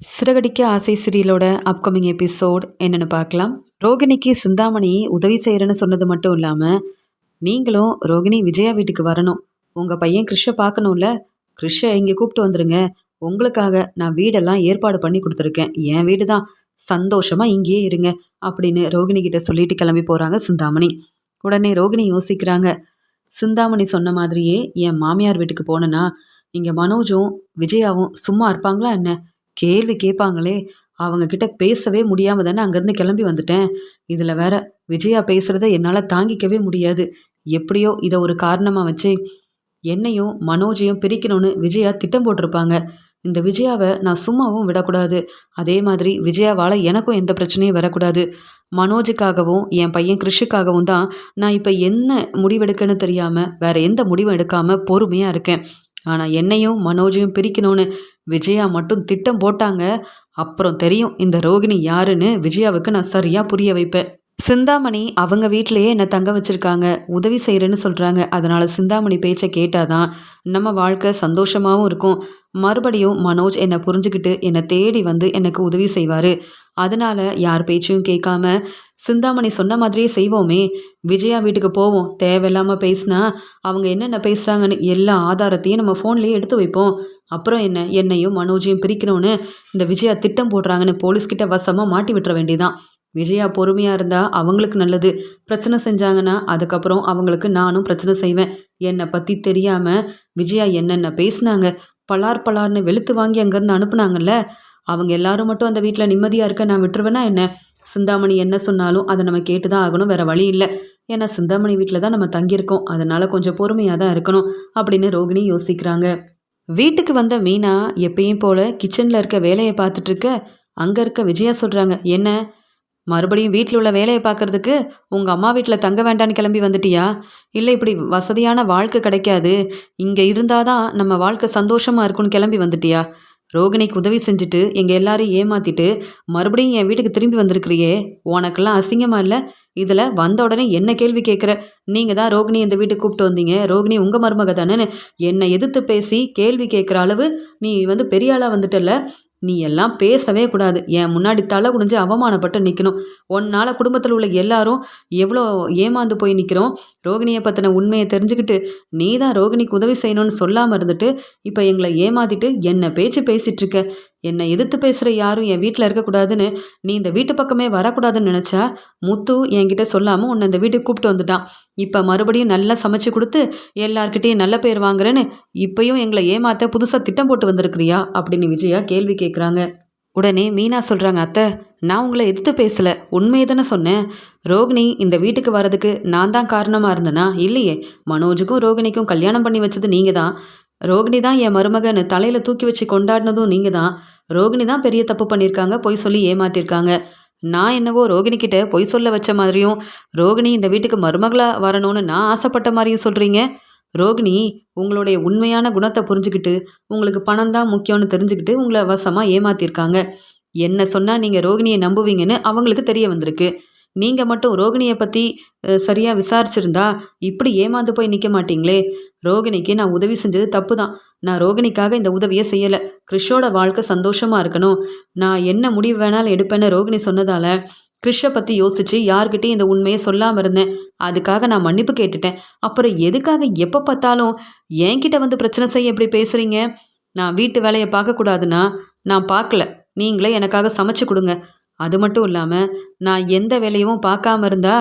சிறகடிக்க ஆசை சீரியலோட upcoming episode என்னன்னு பார்க்கலாம். ரோகிணிக்கு சிந்தாமணி உதவி செய்கிறேன்னு சொன்னது மட்டும் இல்லாமல், நீங்களும் ரோகிணி விஜயா வீட்டுக்கு வரணும். உங்கள் பையன் கிறிஷை பார்க்கணும்ல, கிறிஷை இங்கே கூப்பிட்டு வந்துருங்க. உங்களுக்காக நான் வீடெல்லாம் ஏற்பாடு பண்ணி கொடுத்துருக்கேன். என் வீடு தான், சந்தோஷமாக இங்கேயே இருங்க அப்படின்னு ரோகிணி கிட்ட சொல்லிட்டு கிளம்பி போகிறாங்க சிந்தாமணி. உடனே ரோகிணி யோசிக்கிறாங்க, சிந்தாமணி சொன்ன மாதிரியே என் மாமியார் வீட்டுக்கு போனேன்னா இங்கே மனோஜும் விஜயாவும் சும்மா இருப்பாங்களா என்ன? கேள்வி கேட்பாங்களே, அவங்க கிட்ட பேசவே முடியாம தானே அங்கேருந்து கிளம்பி வந்துட்டேன். இதில் வேற விஜயா பேசுகிறத என்னால் தாங்கிக்கவே முடியாது. எப்படியோ இதை ஒரு காரணமாக வச்சு என்னையும் மனோஜையும் பிரிக்கணும்னு விஜயா திட்டம் போட்டிருப்பாங்க. இந்த விஜயாவை நான் சும்மாவும் விடக்கூடாது. அதே மாதிரி விஜயாவால் எனக்கும் எந்த பிரச்சனையும் வரக்கூடாது. மனோஜுக்காகவும் என் பையன் கிறிஷுக்காகவும் தான் நான் இப்போ என்ன முடிவெடுக்கன்னு தெரியாமல் வேற எந்த முடிவும் எடுக்காமல் பொறுமையாக இருக்கேன். ஆனால் என்னையும் மனோஜையும் பிரிக்கணும்னு விஜயா மட்டும் திட்டம் போட்டாங்க. அப்புறம் தெரியும் இந்த ரோகிணி யாருன்னு விஜயாவுக்கு நான் சரியாக புரிய வைப்பேன். சிந்தாமணி அவங்க வீட்டிலையே என்னை தங்க வச்சுருக்காங்க, உதவி செய்கிறேன்னு சொல்கிறாங்க. அதனால் சிந்தாமணி பேச்சை கேட்டாதான் நம்ம வாழ்க்கை சந்தோஷமாகவும் இருக்கும். மறுபடியும் மனோஜ் என்னை புரிஞ்சுக்கிட்டு என்னை தேடி வந்து எனக்கு உதவி செய்வார். அதனால் யார் பேச்சையும் கேட்காம சிந்தாமணி சொன்ன மாதிரியே செய்வோமே. விஜயா வீட்டுக்கு போவோம். தேவையில்லாமல் பேசினா அவங்க என்னென்ன பேசுகிறாங்கன்னு எல்லா ஆதாரத்தையும் நம்ம ஃபோன்லேயே எடுத்து வைப்போம். அப்புறம் என்ன, என்னையும் மனோஜையும் பிரிக்கணும்னு இந்த விஜயா திட்டம் போடுறாங்கன்னு போலீஸ்கிட்ட வசமாக மாட்டி விட்டுற வேண்டியதான். விஜயா பொறுமையாக இருந்தால் அவங்களுக்கு நல்லது. பிரச்சனை செஞ்சாங்கன்னா அதுக்கப்புறம் அவங்களுக்கு நானும் பிரச்சனை செய்வேன். என்னை பற்றி தெரியாமல் விஜயா என்னென்ன பேசினாங்க, பலார் பலார்னு வெளுத்து வாங்கி அங்கேருந்து அனுப்புனாங்கல்ல, அவங்க எல்லாரும் மட்டும் அந்த வீட்டில் நிம்மதியாக இருக்க நான் விட்டுருவேனா என்ன? சிந்தாமணி என்ன சொன்னாலும் அதை நம்ம கேட்டு தான் ஆகணும், வேற வழி இல்லை. ஏன்னா சிந்தாமணி வீட்டில் தான் நம்ம தங்கியிருக்கோம், அதனால் கொஞ்சம் பொறுமையாக தான் இருக்கணும் அப்படின்னு ரோகிணி யோசிக்கிறாங்க. வீட்டுக்கு வந்த மீனா எப்பயும் போல் கிச்சனில் இருக்க வேலையை பார்த்துட்ருக்க, அங்கே இருக்க விஜயா சொல்கிறாங்க, என்ன மறுபடியும் வீட்டில் உள்ள வேலையை பார்க்குறதுக்கு உங்கள் அம்மா வீட்டில் தங்க வேண்டான்னு கிளம்பி வந்துட்டியா? இல்லை இப்படி வசதியான வாழ்க்கை கிடைக்காது, இங்கே இருந்தால் தான் நம்ம வாழ்க்கை சந்தோஷமாக இருக்குன்னு கிளம்பி வந்துட்டியா? ரோகிணிக்கு உதவி செஞ்சுட்டு எங்கள் எல்லாரையும் ஏமாற்றிட்டு மறுபடியும் என் வீட்டுக்கு திரும்பி வந்திருக்கிறியே, உனக்கெல்லாம் அசிங்கமாக இல்லை? இதில் வந்த உடனே என்ன கேள்வி கேட்குற? நீங்கள் தான் ரோகிணி இந்த வீட்டுக்கு கூப்பிட்டு வந்தீங்க, ரோகிணி உங்கள் மருமக தானேன்னு என்னை எதிர்த்து பேசி கேள்வி கேட்குற அளவு நீ பெரிய ஆளாக வந்துட்டல. நீ எல்லாம் பேசவே கூடாது. என் முன்னாடி தலை குனிஞ்சு அவமானப்பட்டு நிற்கணும். உன்னால் குடும்பத்தில் உள்ள எல்லாரும் எவ்வளோ ஏமாந்து போய் நிற்கிறோம். ரோகிணியை பற்றின உண்மையை தெரிஞ்சுக்கிட்டு நீ தான் ரோகிணிக்கு உதவி செய்யணும்னு சொல்லாமல் இருந்துட்டு இப்போ எங்களை ஏமாத்திட்டு என்ன பேச்சு பேசிகிட்டு இருக்க. என்னை எதிர்த்து பேசுகிற யாரும் என் வீட்டில் இருக்கக்கூடாதுன்னு நீ இந்த வீட்டு பக்கமே வரக்கூடாதுன்னு நினச்சா முத்து என்கிட்ட சொல்லாமல் உன்னை இந்த வீட்டுக்கு கூப்பிட்டு வந்துட்டான். இப்போ மறுபடியும் நல்லா சமைச்சு கொடுத்து எல்லார்கிட்டையும் நல்ல பேர் வாங்குறேன்னு இப்பயும் எங்களை ஏமாற்ற புதுசாக திட்டம் போட்டு வந்திருக்கிறியா அப்படின்னு விஜயா கேள்வி கேட்குறாங்க. உடனே மீனா சொல்கிறாங்க, அத்தை நான் உங்களை எதிர்த்து பேசலை, உண்மையை தானே சொன்னேன். ரோகிணி இந்த வீட்டுக்கு வர்றதுக்கு நான் தான் காரணமாக இருந்தேனா? இல்லையே. மனோஜுக்கும் ரோகிணிக்கும் கல்யாணம் பண்ணி வச்சது நீங்கள் தான். ரோகிணி தான் என் மருமகன்னு தலையில் தூக்கி வச்சு கொண்டாடினதும் நீங்கள் தான். ரோகிணி தான் பெரிய தப்பு பண்ணியிருக்காங்க, பொய் சொல்லி ஏமாத்திருக்காங்க. நான் என்னவோ ரோகிணிக்கிட்ட பொய் சொல்ல வச்ச மாதிரியும் ரோகிணி இந்த வீட்டுக்கு மருமகளாக வரணும்னு நான் ஆசைப்பட்ட மாதிரியும் சொல்கிறீங்க. ரோகிணி உங்களுடைய உண்மையான குணத்தை புரிஞ்சுக்கிட்டு உங்களுக்கு பணம் தான் முக்கியம்னு தெரிஞ்சுக்கிட்டு உங்களை வசமாக ஏமாத்திருக்காங்க. என்ன சொன்னால் நீங்கள் ரோகிணியை நம்புவீங்கன்னு அவங்களுக்கு தெரிய வந்திருக்கு. நீங்கள் மட்டும் ரோகிணியை பற்றி சரியாக விசாரிச்சிருந்தா இப்படி ஏமாந்து போய் நிற்க மாட்டீங்களே. ரோகிணிக்கு நான் உதவி செஞ்சது தப்பு தான். நான் ரோகிணிக்காக இந்த உதவியை செய்யலை. கிறிஷோட வாழ்க்கை சந்தோஷமாக இருக்கணும், நான் என்ன முடிவு வேணாலும் எடுப்பேன்னு ரோகிணி சொன்னதால் கிறிஷை பற்றி யோசித்து யார்கிட்டையும் இந்த உண்மையை சொல்லாமல் இருந்தேன். அதுக்காக நான் மன்னிப்பு கேட்டுட்டேன். அப்புறம் எதுக்காக எப்போ பார்த்தாலும் என்கிட்ட வந்து பிரச்சனை செய்ய எப்படி பேசுகிறீங்க? நான் வீட்டு வேலையை பார்க்கக்கூடாதுன்னா நான் பார்க்கல, நீங்களே எனக்காக சமைச்சு கொடுங்க. அது மட்டும் இல்லாமல் நான் எந்த வேலையும் பார்க்காம இருந்தா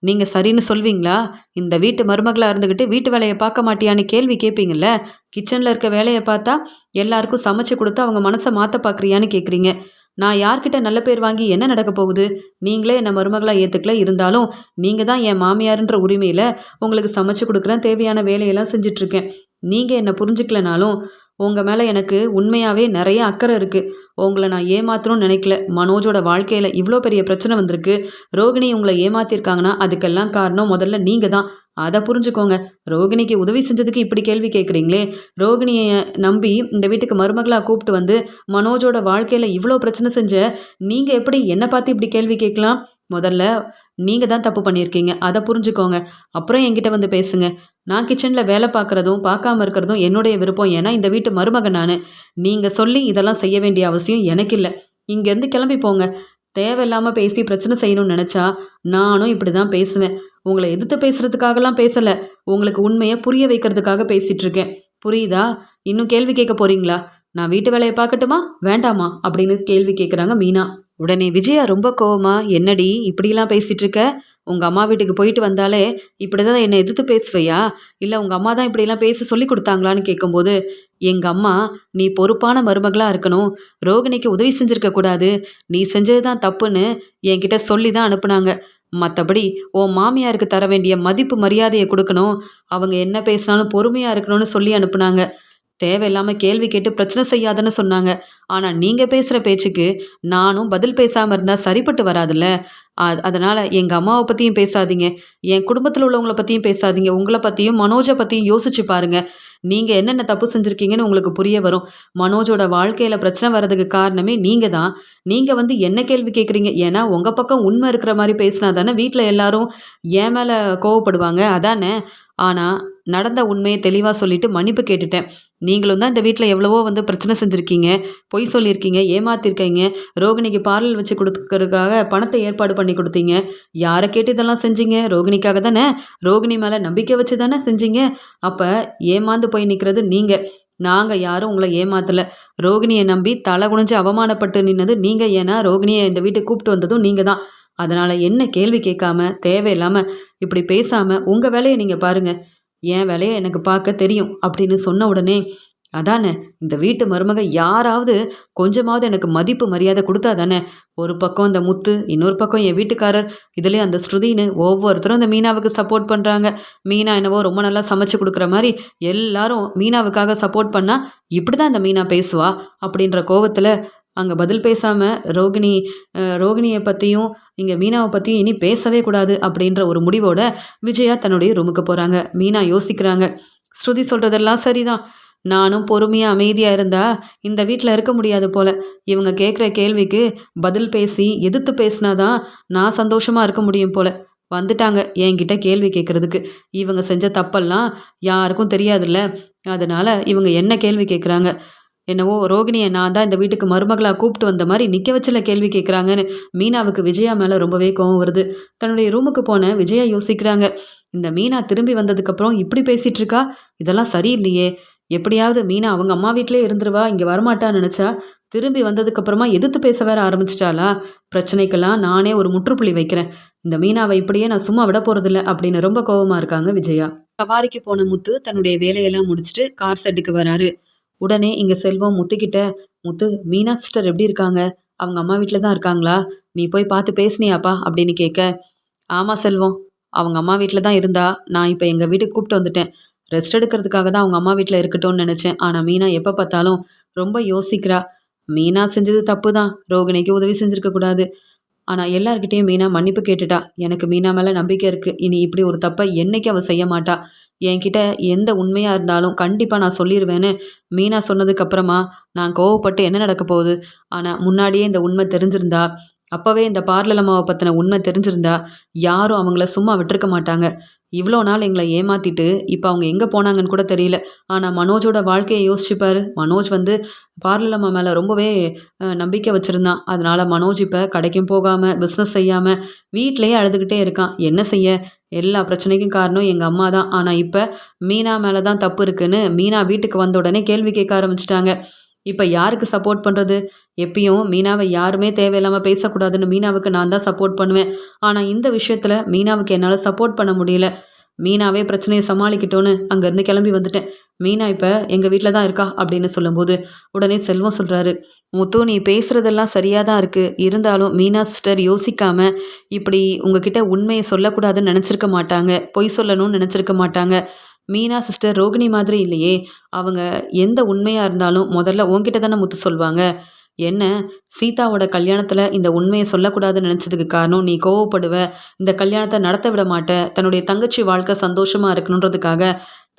நீங்கள் சரின்னு சொல்வீங்களா? இந்த வீட்டு மருமகளாக இருந்துக்கிட்டு வீட்டு வேலையை பார்க்க மாட்டியான்னு கேள்வி கேட்பீங்கள்ல. கிச்சனில் இருக்க வேலையை பார்த்தா எல்லாருக்கும் சமைச்சு கொடுத்து அவங்க மனசை மாற்ற பார்க்குறியான்னு கேட்குறீங்க. நான் யார்கிட்ட நல்ல பேர் வாங்கி என்ன நடக்க போகுது? நீங்களே என்னை மருமகளாக ஏற்றுக்கல, இருந்தாலும் நீங்கள் தான் என் மாமியாருன்ற உரிமையில் உங்களுக்கு சமைச்சு கொடுக்குறேன், தேவையான வேலையெல்லாம் செஞ்சிட்ருக்கேன். நீங்கள் என்னை புரிஞ்சுக்கலனாலும் உங்கள் மேலே எனக்கு உண்மையாகவே நிறைய அக்கறை இருக்குது. உங்களை நான் ஏமாற்றணும்னு நினைக்கல. மனோஜோட வாழ்க்கையில் இவ்வளோ பெரிய பிரச்சனை வந்திருக்கு. ரோகிணி உங்களை ஏமாற்றிருக்காங்கன்னா அதுக்கெல்லாம் காரணம் முதல்ல நீங்கள் தான். அத புரிஞ்சுக்கோங்க. ரோகிணிக்கு உதவி செஞ்சதுக்கு இப்படி கேள்வி கேட்குறீங்களே! ரோகிணிய நம்பி இந்த வீட்டுக்கு மருமகளா கூப்பிட்டு வந்து, மனோஜோட வாழ்க்கையில இவ்ளோ பிரச்சனை செஞ்ச நீங்க எப்படி என்ன பார்த்து இப்படி கேள்வி கேட்கலாம்? முதல்ல நீங்க தான் தப்பு பண்ணியிருக்கீங்க. அத புரிஞ்சுக்கோங்க. அப்புறம் என்கிட்ட வந்து பேசுங்க. நான் கிச்சன்ல வேல பார்க்குறதும், பார்க்காம இருக்கிறதும் என்னுடைய விருப்பம். ஏன்னா, இந்த வீட்டு மருமக நானு. நீங்க சொல்லி இதெல்லாம் செய்ய வேண்டிய அவசியம் எனக்கு இல்ல. இங்கேருந்து கிளம்பி போங்க. தேவையில்லாம பேசி பிரச்சனை செய்யணும்னு நெனச்சா, நானும் இப்படி தான் பேசுவேன். உங்கள எதிர்த்து பேசுறதுக்காகலாம் பேசல. உங்களுக்கு உண்மைய புரிய வைக்கிறதுக்காக பேசிட்டு இருக்கேன். புரியுதா? இன்னும் கேள்வி கேட்க போறீங்களா? நான் வீட்டு வேலைய பார்க்கட்டுமா? வேண்டாமா? அப்படின்னு கேள்வி கேட்குறாங்க மீனா. உடனே விஜயா ரொம்ப கோவமா, "என்னடி இப்படிலாம் பேசிட்டு இருக்க? உங்க அம்மா வீட்டுக்கு போயிட்டு வந்தாலே இப்படிதான் என்னை எதிர்த்து பேசுவையா? இல்ல உங்க அம்மா தான் இப்படிலாம் பேச சொல்லிக் குடுத்தாங்களான்னு?" கேட்கும்போது, "எங்க அம்மா நீ பொறுப்பான மருமகளா இருக்கணும். ரோகிணிக்கு உதவி செஞ்சிருக்க கூடாது. நீ செஞ்சது தான் தப்புன்னு என்கிட்ட சொல்லி தான் அனுப்புனாங்க. மத்தபடி உன் மாமியாருக்கு தர வேண்டிய மதிப்பு மரியாதைய குடுக்கணும். அவங்க என்ன பேசினாலும் பொறுமையா இருக்கணும்னு சொல்லி அனுப்புனாங்க. தேவையில்லாம கேள்வி கேட்டு பிரச்சனை செய்யாதன்னு சொன்னாங்க. ஆனா நீங்க பேசுற பேச்சுக்கு நானும் பதில் பேசாம இருந்தா சரிப்பட்டு வராதுல்ல. அதனால எங்க அம்மாவ பத்தியும் பேசாதீங்க. என் குடும்பத்துல உள்ளவங்கள பத்தியும் பேசாதீங்க. உங்கள பத்தியும், மனோஜ பத்தியும் யோசிச்சு பாருங்க. நீங்க என்னென்ன தப்பு செஞ்சிருக்கீங்கன்னு உங்களுக்கு புரிய வரும். மனோஜோட வாழ்க்கையில பிரச்சனை வர்றதுக்கு காரணமே நீங்க தான். நீங்க வந்து என்ன கேள்வி கேட்குறீங்க? ஏன்னா உங்க பக்கம் உண்மை இருக்கிற மாரி பேசினா தானே வீட்ல எல்லாரும் என் மேல கோவப்படுவாங்க. அதானே? ஆனா நடந்த உண்மைய தெளிவா சொல்லிட்டு மன்னிப்பு கேட்டுட்டேன். நீங்களும் தான் இந்த வீட்ல எவ்வளவோ வந்து பிரச்சனை செஞ்சிருக்கீங்க. பொய் சொல்லியிருக்கீங்க, ஏமாத்திருக்கீங்க. ரோகிணிக்கு பார்லர் வச்சு குடுக்கறதுக்காக பணத்த ஏற்பாடு பண்ணி குடுத்தீங்க. யார கேட்டு இதெல்லாம் செஞ்சீங்க? ரோகிணிக்காக தானே? ரோகிணி மேல நம்பிக்கை வச்சு தானே செஞ்சீங்க? அப்ப ஏமாந்து போய் நிக்கிறது நீங்க. நாங்க யாரும் உங்கள ஏமாத்தல. ரோகிணிய நம்பி தல குனிஞ்சு அவமானப்பட்டு நின்னது நீங்க. ஏன்னா, ரோகிணிய இந்த வீட்டுக்கு கூப்பிட்டு வந்ததும் நீங்க தான். அதனால என்ன கேள்வி கேட்காம, தேவையில்லாம இப்படி பேசாம உங்க வேலைய நீங்க பாருங்க. என் வேலைய எனக்கு பார்க்க தெரியும் அப்படின்னு சொன்ன உடனே, அதானே இந்த வீட்டு மருமக யாராவது கொஞ்சமாவது எனக்கு மதிப்பு மரியாதை குடுத்தா தானே! ஒரு பக்கம் இந்த முத்து, இன்னொரு பக்கம் என் வீட்டுக்காரர், இதுலயும் அந்த ஸ்ருதின்னு ஒவ்வொருத்தரும் இந்த மீனாவுக்கு சப்போர்ட் பண்றாங்க. மீனா என்னவோ ரொம்ப நல்லா சமைச்சு குடுக்குற மாரி எல்லாரும் மீனாவுக்காக சப்போர்ட் பண்ணா, இப்படிதான் இந்த மீனா பேசுவா? அப்படின்ற கோவத்துல அங்க பதில் பேசாம ரோகிணி ரோகிணிய பத்தியும், இங்க மீனாவ பத்தியும் இனி பேசவே கூடாது அப்படின்ற ஒரு முடிவோட விஜயா தன்னுடைய ரூமுக்கு போறாங்க. மீனா யோசிக்கிறாங்க. ஸ்ருதி சொல்றதெல்லாம் சரிதான். நானும் பொறுமையா, அமைதியா இருந்தா இந்த வீட்ல இருக்க முடியாது போல. இவங்க கேட்குற கேள்விக்கு பதில் பேசி, எதிர்த்து பேசினா தான் நான் சந்தோஷமா இருக்க முடியும் போல. வந்துட்டாங்க என்கிட்ட கேள்வி கேட்கறதுக்கு. இவங்க செஞ்ச தப்பெல்லாம் யாருக்கும் தெரியாதுல்ல. அதனால இவங்க என்ன கேள்வி கேட்குறாங்க. என்னவோ ரோகிணிய நான் தான் இந்த வீட்டுக்கு மருமகளா கூப்பிட்டு வந்த மாரி நிக்க வச்சுல கேள்வி கேட்குறாங்கன்னு மீனாவுக்கு விஜயா மேல ரொம்பவே கோவம் வருது. தன்னுடைய ரூமுக்கு போன விஜயா யோசிக்கிறாங்க. இந்த மீனா திரும்பி வந்ததுக்கப்புறம் இப்படி பேசிட்டு இருக்கா? இதெல்லாம் சரியில்லையே! எப்படியாவது மீனா அவங்க அம்மா வீட்லயே இருந்துருவா, இங்க வரமாட்டான்னு நெனச்சா, திரும்பி வந்ததுக்கப்புறமா எதிர்த்து பேச வேற ஆரம்பிச்சுட்டாளா? பிரச்சனைக்கெல்லாம் நானே ஒரு முற்றுப்புள்ளி வைக்கிறேன். இந்த மீனாவ இப்படியே நான் சும்மா விட போறதில்ல அப்படின்னு ரொம்ப கோவமா இருக்காங்க விஜயா. சவாரிக்கு போன முத்து தன்னுடைய வேலையெல்லாம் முடிச்சுட்டு கார் ஷெட்டுக்கு வராரு. உடனே இங்க செல்வம் முத்துக்கிட்ட, "முத்து, மீனா சிஸ்டர் எப்படி இருக்காங்க? அவங்க அம்மா வீட்ல தான் இருக்காங்களா? நீ போய் பார்த்து பேசினியாப்பா?" அப்படின்னு கேட்க, "ஆமா செல்வம். அவங்க அம்மா வீட்ல தான் இருந்தா. நான் இப்ப எங்க வீட்டுக்கு கூப்பிட்டு வந்துட்டேன். ரெஸ்ட் எடுக்கிறதுக்காக தான் அவங்க அம்மா வீட்ல இருக்கட்டும்னு நெனச்சேன். ஆனா மீனா எப்ப பார்த்தாலும் ரொம்ப யோசிக்கிறா. மீனா செஞ்சது தப்பு தான். ரோகிணிக்கு உதவி செஞ்சிருக்க கூடாது. ஆனா எல்லார்கிட்டயும் மீனா மன்னிப்பு கேட்டுட்டா. எனக்கு மீனா மேல நம்பிக்கை இருக்கு. இனி இப்படி ஒரு தப்ப என்னைக்கும் அவ செய்ய மாட்டா. என்கிட்ட எந்த உண்மையா இருந்தாலும் கண்டிப்பா நான் சொல்லிருவேன்னு மீனா சொன்னதுக்கு அப்புறமா நான் கோவப்பட்டு என்ன நடக்க போகுது? ஆனா முன்னாடியே இந்த உண்மை தெரிஞ்சிருந்தா, அப்பவே இந்த பார்லர் அம்மாவ பத்தின உண்மை தெரிஞ்சிருந்தா, யாரும் அவங்கள சும்மா விட்டுருக்க மாட்டாங்க. இவ்வளோ நாள் எங்கள ஏமாத்திட்டு, இப்ப அவங்க எங்க போனாங்கன்னு கூட தெரியல. ஆனா மனோஜோட வாழ்க்கைய யோசிச்சு பாரு. மனோஜ் வந்து பார்லர் அம்மா மேல ரொம்பவே நம்பிக்கை வச்சிருந்தான். அதனால மனோஜ் இப்ப கடைக்கும் போகாம, பிசினஸ் செய்யாம, வீட்லயே அழுதுகிட்டே இருக்கான். என்ன செய்ய? எல்லா பிரச்சனைக்கும் காரணம் எங்க அம்மா தான். ஆனா இப்ப மீனா மேல தான் தப்பு இருக்குன்னு, மீனா வீட்டுக்கு வந்த உடனே கேள்வி கேட்க ஆரம்பிச்சுட்டாங்க. இப்ப யாருக்கு சப்போர்ட் பண்றது? எப்பயும் மீனாவ யாருமே தேவையில்லாம பேசக்கூடாதுன்னு மீனாவுக்கு நான் தான் சப்போர்ட் பண்ணுவேன். ஆனா இந்த விஷயத்துல மீனாவுக்கு என்னால சப்போர்ட் பண்ண முடியல. மீனாவே பிரச்சனைய சமாளிக்கட்டும்னு அங்கருந்து கிளம்பி வந்துட்டேன். மீனா இப்ப எங்க வீட்ல தான் இருக்கா அப்படின்னு சொல்லும்போது, உடனே செல்வம் சொல்றாரு, "முத்து, நீ பேசுறதெல்லாம் சரியா தான் இருக்கு. இருந்தாலும் மீனா சிஸ்டர் யோசிக்காம இப்படி உங்ககிட்ட உண்மைய சொல்லக்கூடாதுன்னு நெனச்சிருக்க மாட்டாங்க. பொய் சொல்லணும்னு நெனச்சிருக்க மாட்டாங்க. மீனா சிஸ்டர் ரோகிணி மாதிரி இல்லையே! அவங்க எந்த உண்மையா இருந்தாலும் முதல்ல உன்கிட்ட தானே முத்து சொல்வாங்க. என்ன சீதாவோட கல்யாணத்துல இந்த உண்மைய சொல்லக்கூடாதுன்னு நெனச்சதுக்கு காரணம், நீ கோவப்படுவ, இந்த கல்யாணத்த நடத்த விட மாட்ட, தன்னுடைய தங்கச்சி வாழ்க்கை சந்தோஷமா இருக்கணுன்றதுக்காக,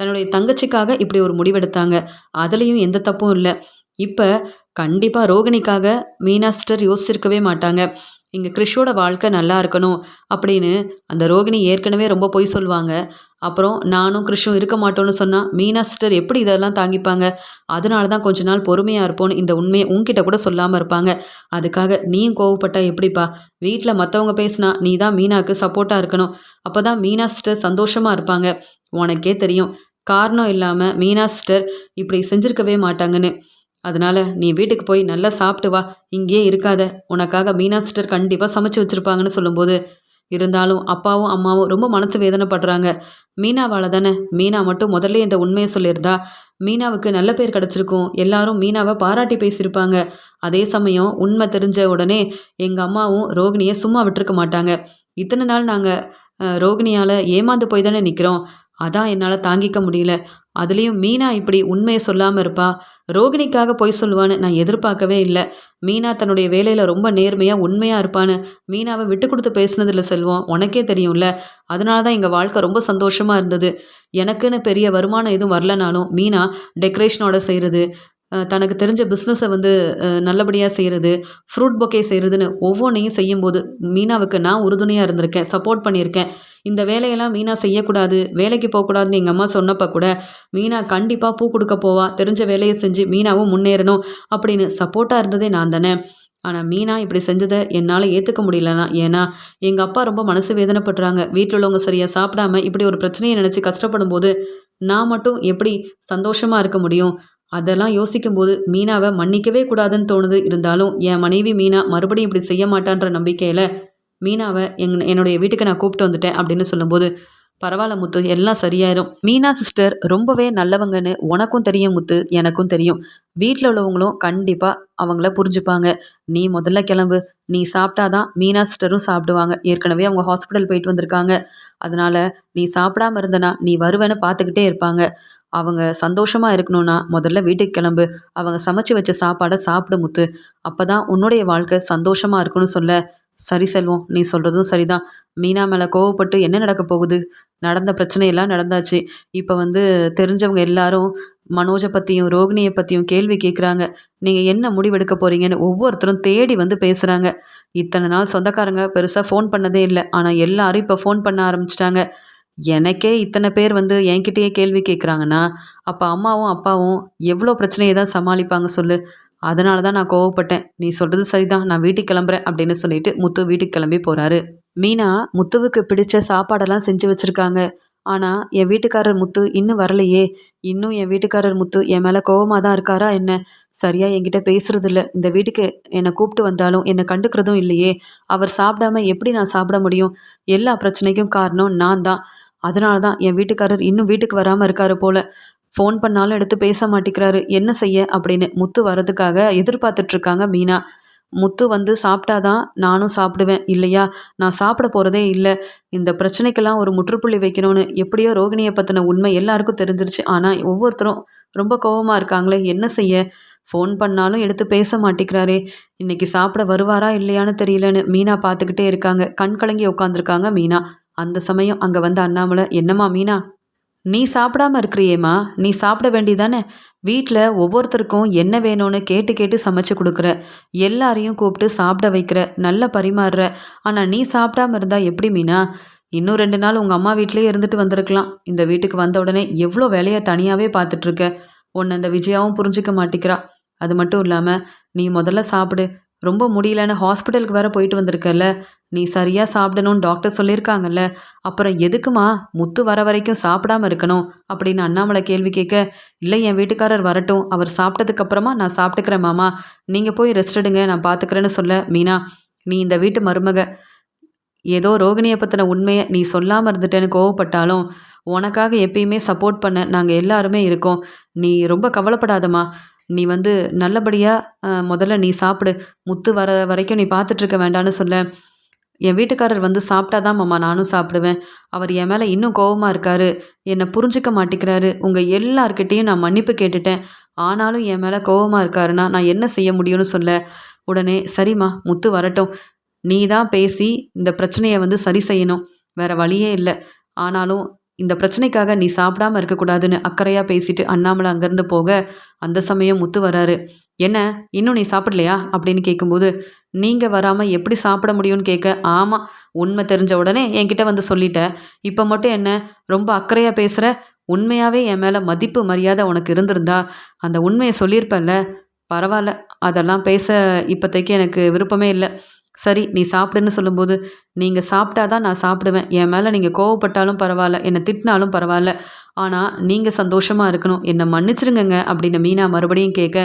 தன்னுடைய தங்கச்சிக்காக இப்படி ஒரு முடிவெடுத்தாங்க. அதுலயும் எந்த தப்பும் இல்ல. இப்ப கண்டிப்பா ரோகிணிக்காக மீனா சிஸ்டர் யோசிச்சிருக்கவே மாட்டாங்க. இங்க கிறிஷோட வாழ்க்கை நல்லா இருக்கணும் அப்படின்னு அந்த ரோகிணி ஏற்கனவே ரொம்ப பொய் சொல்லுவாங்க. அப்புறம் நானும் கிறிஷும் இருக்க மாட்டோம்னு சொன்னா, மீனா சிஸ்டர் எப்படி இதெல்லாம் தாங்கிப்பாங்க? அதனால தான் கொஞ்ச நாள் பொறுமையா இருப்போம்னு இந்த உண்மைய உன்கிட்ட கூட சொல்லாம இருப்பாங்க. அதுக்காக நீயும் கோவப்பட்டா எப்படிப்பா? வீட்ல மத்தவங்க பேசினா நீ தான் மீனாக்கு சப்போர்ட்டா இருக்கணும். அப்பதான் மீனா சிஸ்டர் சந்தோஷமா இருப்பாங்க. உனக்கே தெரியும். காரணம் இல்லாம மீனா சிஸ்டர் இப்படி செஞ்சிருக்கவே மாட்டாங்கன்னு. அதனால நீ வீட்டுக்கு போய் நல்லா சாப்பிட்டு வா. இங்கேயே இருக்காத. உனக்காக மீனா சிஸ்டர் கண்டிப்பா சமைச்சு வச்சிருப்பாங்கன்னு சொல்லும்போது, இருந்தாலும் அப்பாவும், அம்மாவும் ரொம்ப மனசு வேதனைப்படுறாங்க. மீனாவால தானே. மீனா மட்டும் முதல்லயே இந்த உண்மைய சொல்லியிருந்தா, மீனாவுக்கு நல்ல பேர் கிடைச்சிருக்கும். எல்லாரும் மீனாவ பாராட்டி பேசியிருப்பாங்க. அதே சமயம் உண்மை தெரிஞ்ச உடனே எங்க அம்மாவும் ரோகிணிய சும்மா விட்டுருக்க மாட்டாங்க. இத்தன நாள் நாங்க ரோகிணியால ஏமாந்து போய் தானே நிக்கிறோம். அதான் என்னால தாங்கிக்க முடியல. அதுலயும் மீனா இப்படி உண்மைய சொல்லாம இருப்பா. ரோகிணிக்காக பொய் சொல்லுவான்னு நான் எதிர்பார்க்கவே இல்ல. மீனா தன்னுடைய வேலையில ரொம்ப நேர்மையா, உண்மையா இருப்பான்னு மீனாவ விட்டு குடுத்து பேசினதில்ல செல்வம். உனக்கே தெரியும்ல. அதனால தான் எங்க வாழ்க்கை ரொம்ப சந்தோஷமா இருந்தது. எனக்குன்னு பெரிய வருமானம் எதுவும் வரலனாலும், மீனா டெக்கரேஷனோட செய்றது, தனக்கு தெரிஞ்ச பிஸ்னஸ வந்து நல்லபடியா செய்றது, ஃப்ரூட் பொக்கே செய்றதுன்னு ஒவ்வொன்னையும் செய்யும்போது, மீனாவுக்கு நான் உறுதுணையா இருந்திருக்கேன். சப்போர்ட் பண்ணியிருக்கேன். இந்த வேலையெல்லாம் மீனா செய்யக்கூடாது, வேலைக்கு போக்கூடாதுன்னு எங்க அம்மா சொன்னப்ப கூட, மீனா கண்டிப்பா பூ குடுக்க போவா. தெரிஞ்ச வேலைய செஞ்சு மீனாவும் முன்னேறணும் அப்படின்னு சப்போர்ட்டா இருந்ததே நான் தானே. ஆனா மீனா இப்படி செஞ்சத என்னால ஏத்துக்க முடியலண்ணா. ஏன்னா, எங்க அப்பா ரொம்ப மனசு வேதனைப்படுறாங்க. வீட்ல உள்ளவங்க சரியா சாப்பிடாம இப்படி ஒரு பிரச்சனைய நெனச்சு கஷ்டப்படும்போது, நான் மட்டும் எப்படி சந்தோஷமா இருக்க முடியும்? அதெல்லாம் யோசிக்கும்போது மீனாவ மன்னிக்கவே கூடாதுன்னு தோணுது. இருந்தாலும் என் மனைவி மீனா மறுபடியும் இப்படி செய்ய மாட்டான்ற நம்பிக்கையில மீனாவ என்னுடைய வீட்டுக்கு நான் கூப்பிட்டு வந்துட்டேன் அப்படின்னு சொல்லும்போது, "பரவால்ல முத்து, எல்லாம் சரியாயிரும். மீனா சிஸ்டர் ரொம்பவே நல்லவங்கன்னு உனக்கும் தெரியும் முத்து, எனக்கும் தெரியும். வீட்ல உள்ளவங்களும் கண்டிப்பா அவங்கள புரிஞ்சுப்பாங்க. நீ முதல்ல கிளம்பு. நீ சாப்பிட்டா தான் மீனா சிஸ்டரும் சாப்பிடுவாங்க. ஏற்கனவே அவங்க ஹாஸ்பிட்டல் போயிட்டு வந்திருக்காங்க. அதனால நீ சாப்பிடாம இருந்தனா, நீ வருவேன்னு பார்த்துக்கிட்டே இருப்பாங்க. அவங்க சந்தோஷமா இருக்கணும்னா, முதல்ல வீட்டுக்கு கிளம்பு. அவங்க சமைச்சு வச்ச சாப்பாட சாப்பிடு முத்து. அப்பதான் உன்னுடைய வாழ்க்கை சந்தோஷமா இருக்கும்னு சொல்ல, சரி செல்வம். நீ சொல்றதும் சரிதான். மீனா மேல கோவப்பட்டு என்ன நடக்கப் போகுது? நடந்த பிரச்சனையெல்லாம் நடந்தாச்சு. இப்ப வந்து தெரிஞ்சவங்க எல்லாரும் மனோஜ பத்தியும், ரோகிணிய பத்தியும் கேள்வி கேட்குறாங்க. நீங்க என்ன முடிவெடுக்க போறீங்கன்னு ஒவ்வொருத்தரும் தேடி வந்து பேசுறாங்க. இத்தன நாள் சொந்தக்காரங்க பெருசா ஃபோன் பண்ணதே இல்ல. ஆனா எல்லாரும் இப்ப ஃபோன் பண்ண ஆரம்பிச்சுட்டாங்க. எனக்கே இத்தன பேர் வந்து என்கிட்டயே கேள்வி கேட்குறாங்கன்னா, அப்ப அம்மாவும், அப்பாவும் எவ்ளோ பிரச்சனைய தான் சமாளிப்பாங்க சொல்லு? அதனால தான் நான் கோவப்பட்டேன். "நீ சொல்றது சரிதான். நான் வீட்டுக்கு கிளம்புறேன்" அப்படின்னு சொல்லிட்டு முத்து வீட்டுக்கு கிளம்பி போறாரு. மீனா முத்துவுக்கு பிடிச்ச சாப்பாடெல்லாம் செஞ்சு வச்சிருக்காங்க. ஆனா, என் வீட்டுக்காரர் முத்து இன்னும் வரலையே! இன்னும் என் வீட்டுக்காரர் முத்து என் மேல கோவமா தான் இருக்காரா என்ன? சரியா என்கிட்ட பேசுறதில்ல. இந்த வீட்டுக்கு என்ன கூப்பிட்டு வந்தாலும் என்ன கண்டுக்கிறதும் இல்லையே! அவர் சாப்பிடாம எப்படி நான் சாப்பிட முடியும்? எல்லா பிரச்சனைக்கும் காரணம் நான் தான். அதனால தான் என் வீட்டுக்காரர் இன்னும் வீட்டுக்கு வராம இருக்காரு போல. ஃபோன் பண்ணாலும் எடுத்து பேச மாட்டேங்கிறாரு. என்ன செய்ய? அப்படின்னு முத்து வரதுக்காக எதிர்பார்த்துட்டு இருக்காங்க மீனா. முத்து வந்து சாப்பிட்டா தான் நானும் சாப்பிடுவேன். இல்லையா, நான் சாப்பிட போறதே இல்ல. இந்த பிரச்சனைக்கெல்லாம் ஒரு முற்றுப்புள்ளி வைக்கணும்னு எப்படியோ ரோகிணிய பத்தின உண்மை எல்லாருக்கும் தெரிஞ்சிருச்சு. ஆனா ஒவ்வொருத்தரும் ரொம்ப கோவமா இருக்காங்களே! என்ன செய்ய? ஃபோன் பண்ணாலும் எடுத்து பேச மாட்டேங்கிறாரே! இன்னைக்கு சாப்பிட வருவாரா இல்லையான்னு தெரியலன்னு மீனா பார்த்துக்கிட்டே இருக்காங்க. கண் கலங்கி உட்காந்துருக்காங்க மீனா. அந்த சமயம் அங்க வந்த அண்ணாமலை, "என்னம்மா மீனா? நீ சாப்பிடாம இருக்கிறியேம்மா! நீ சாப்பிட வேண்டியதானே! வீட்ல ஒவ்வொருத்தருக்கும் என்ன வேணும்னு கேட்டு கேட்டு சமைச்சு குடுக்குற. எல்லாரையும் கூப்பிட்டு சாப்பிட வைக்கிற. நல்லா பரிமாறுற. ஆனா நீ சாப்பிடாம இருந்தா எப்படி மீனா? இன்னும் 2 நாள் உங்க அம்மா வீட்லயே இருந்துட்டு வந்திருக்கலாம். இந்த வீட்டுக்கு வந்த உடனே எவ்ளோ வேலைய தனியாவே பார்த்துட்டு இருக்க. உன்ன இந்த விஜயாவும் புரிஞ்சுக்க மாட்டிக்கிறா. அது மட்டும் இல்லாம, நீ முதல்ல சாப்பிடு. ரொம்ப முடியலன்னு ஹாஸ்பிட்டலுக்கு வேற போயிட்டு வந்திருக்கல்ல. நீ சரியா சாப்பிடணும்னு டாக்டர் சொல்லியிருக்காங்கல்ல. அப்புறம் எதுக்கும்மா முத்து வர வரைக்கும் சாப்பிடாம இருக்கணும்? அப்படின்னு அண்ணாமலை கேள்வி கேட்க, இல்ல என் வீட்டுக்காரர் வரட்டும். அவர் சாப்பிட்டதுக்கு அப்புறமா நான் சாப்பிட்டுக்கிறேன் மாமா. நீங்க போய் ரெஸ்ட் எடுங்க. நான் பார்த்துக்கிறேன்னு சொல்ல, மீனா, நீ இந்த வீட்டு மருமக. ஏதோ ரோகிணிய பத்தின உண்மைய நீ சொல்லாம இருந்துட்டேன்னு கோவப்பட்டாலும், உனக்காக எப்பயுமே சப்போர்ட் பண்ண நாங்க எல்லாருமே இருக்கோம். நீ ரொம்ப கவலைப்படாதம்மா. நீ வந்து நல்லபடியா முதல்ல நீ சாப்பிடு. முத்து வர வரைக்கும் நீ பார்த்துட்டு இருக்க வேண்டான்னு சொல்ல, என் வீட்டுக்காரர் வந்து சாப்பிட்டா தான் மாமா நானும் சாப்பிடுவேன். அவர் என் மேல இன்னும் கோவமா இருக்காரு. என்ன புரிஞ்சுக்க மாட்டேங்கிறாரு. உங்க எல்லார்கிட்டயும் நான் மன்னிப்பு கேட்டுட்டேன். ஆனாலும் என் மேலே கோவமா இருக்காருன்னா நான் என்ன செய்ய முடியும்னு சொல்ல. உடனே சரிம்மா முத்து வரட்டும். நீ தான் பேசி இந்த பிரச்சனைய வந்து சரி செய்யணும். வேற வழியே இல்ல. ஆனாலும் இந்த பிரச்சனைக்காக நீ சாப்பிடாம இருக்கக்கூடாதுன்னு அக்கறையா பேசிட்டு அண்ணாமலை அங்கேருந்து போக, அந்த சமயம் முத்து வராரு. "என்ன இன்னும் நீ சாப்பிடலையா?" அப்படின்னு கேட்கும்போது, "நீங்க வராம எப்படி சாப்பிட முடியும்னு?" கேட்க, "ஆமா, உண்மை தெரிஞ்ச உடனே என்கிட்ட வந்து சொல்லிட்ட. இப்ப மட்டும் என்ன ரொம்ப அக்கறையா பேசுற? உண்மையாவே என் மேல மதிப்பு, மரியாதை உனக்கு இருந்திருந்தா, அந்த உண்மைய சொல்லியிருப்பல்ல. பரவால்ல, அதெல்லாம் பேச இப்போதைக்கு எனக்கு விருப்பமே இல்ல. சரி நீ சாப்பிடுன்னு சொல்லும்போது, நீங்க சாப்பிட்டா தான் நான் சாப்பிடுவேன். என் மேல நீங்க கோவப்பட்டாலும் பரவால்ல, என்ன திட்டினாலும் பரவால்ல. ஆனா நீங்க சந்தோஷமா இருக்கணும். என்ன மன்னிச்சிருங்கங்க." அப்படின்னு மீனா மறுபடியும் கேட்க,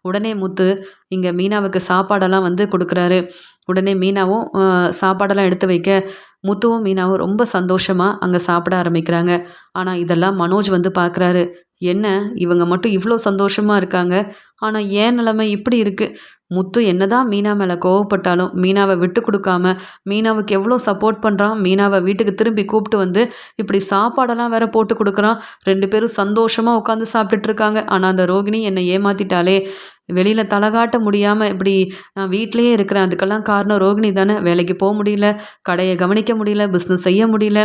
உடனே முத்து இங்க மீனாவுக்கு சாப்பாடெல்லாம் வந்து குடுக்குறாரு. உடனே மீனாவும் சாப்பாடெல்லாம் எடுத்து வைக்க, முத்துவும் மீனாவும் ரொம்ப சந்தோஷமா அங்க சாப்பிட ஆரம்பிக்கிறாங்க. ஆனா இதெல்லாம் மனோஜ் வந்து பார்க்குறாரு. என்ன இவங்க மட்டும் இவ்ளோ சந்தோஷமா இருக்காங்க. ஆனா என் நிலைமை இப்படி இருக்கு. முத்து என்னதான் மீனா மேல கோவப்பட்டாலும், மீனாவ விட்டு குடுக்காம, மீனாவுக்கு எவ்ளோ சப்போர்ட் பண்றான். மீனாவ வீட்டுக்கு திரும்பி கூப்பிட்டு வந்து, இப்படி சாப்பாடெல்லாம் வேற போட்டு குடுக்குறான். 2 பேரும் சந்தோஷமா உட்காந்து சாப்பிட்டுட்டு இருக்காங்க. ஆனா அந்த ரோகிணி என்னை ஏமாத்திட்டாளே! வெளியில தல காட்ட முடியாம இப்படி நான் வீட்லயே இருக்கிறேன். அதுக்கெல்லாம் காரணம் ரோகிணி தானே! வேலைக்கு போ முடியல, கடைய கவனிக்க முடியல, பிஸ்னஸ் செய்ய முடியல.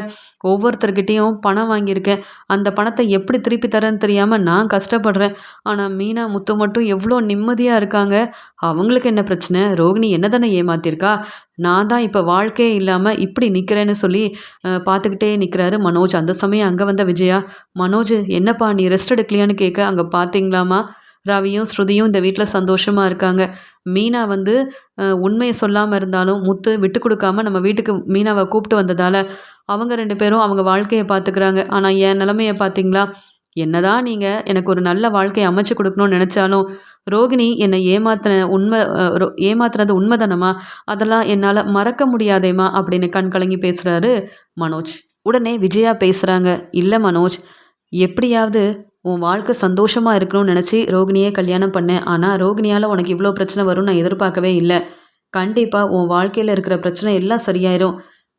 ஒவ்வொருத்தர்கிட்டயும் பணம் வாங்கியிருக்கேன். அந்த பணத்த எப்படி திருப்பி தரேன்னு தெரியாம நான் கஷ்டப்படுறேன். ஆனா மீனா, முத்து மட்டும் எவ்ளோ நிம்மதியா இருக்காங்க. அவங்களுக்கு என்ன பிரச்சனை? ரோகிணி என்ன தானே ஏமாத்தியிருக்கா. நான் தான் இப்ப வாழ்க்கையே இல்லாம இப்படி நிக்கிறேன்னு சொல்லி பார்த்துக்கிட்டே நிக்கிறாரு மனோஜ். அந்த சமயம் அங்க வந்த விஜயா, "மனோஜ் என்னப்பா நீ ரெஸ்ட் எடுக்கலையான்னு?" கேட்க, "அங்க பார்த்தீங்களாம்மா, ரவியும், ஸ்ருதியும் இந்த வீட்ல சந்தோஷமா இருக்காங்க. மீனா வந்து உண்மைய சொல்லாம இருந்தாலும், முத்து விட்டு குடுக்காம நம்ம வீட்டுக்கு மீனாவ கூப்பிட்டு வந்ததால, அவங்க 2 பேரும் அவங்க வாழ்க்கைய பார்த்துக்கிறாங்க. ஆனா என் நிலைமைய பார்த்தீங்களா? என்னதான் நீங்க எனக்கு ஒரு நல்ல வாழ்க்கைய அமைச்சு குடுக்கணும்னு நெனச்சாலும், ரோகிணி என்னை ஏமாத்துன உண்ம ஏமாத்துனது உண்மதானம்மா? அதெல்லாம் என்னால மறக்க முடியாதேம்மா." அப்படின்னு கண் கலங்கி பேசுறாரு மனோஜ். உடனே விஜயா பேசுறாங்க. "இல்ல மனோஜ், எப்படியாவது உன் வாழ்க்கை சந்தோஷமா இருக்கணும்னு நினச்சி ரோகிணியே கல்யாணம் பண்ணேன். ஆனா ரோகிணியால உனக்கு இவ்ளோ பிரச்சனை வரும்னு நான் எதிர்பார்க்கவே இல்ல. கண்டிப்பா உன் வாழ்க்கையில இருக்கிற பிரச்சனை எல்லாம் சரியாயிரும்.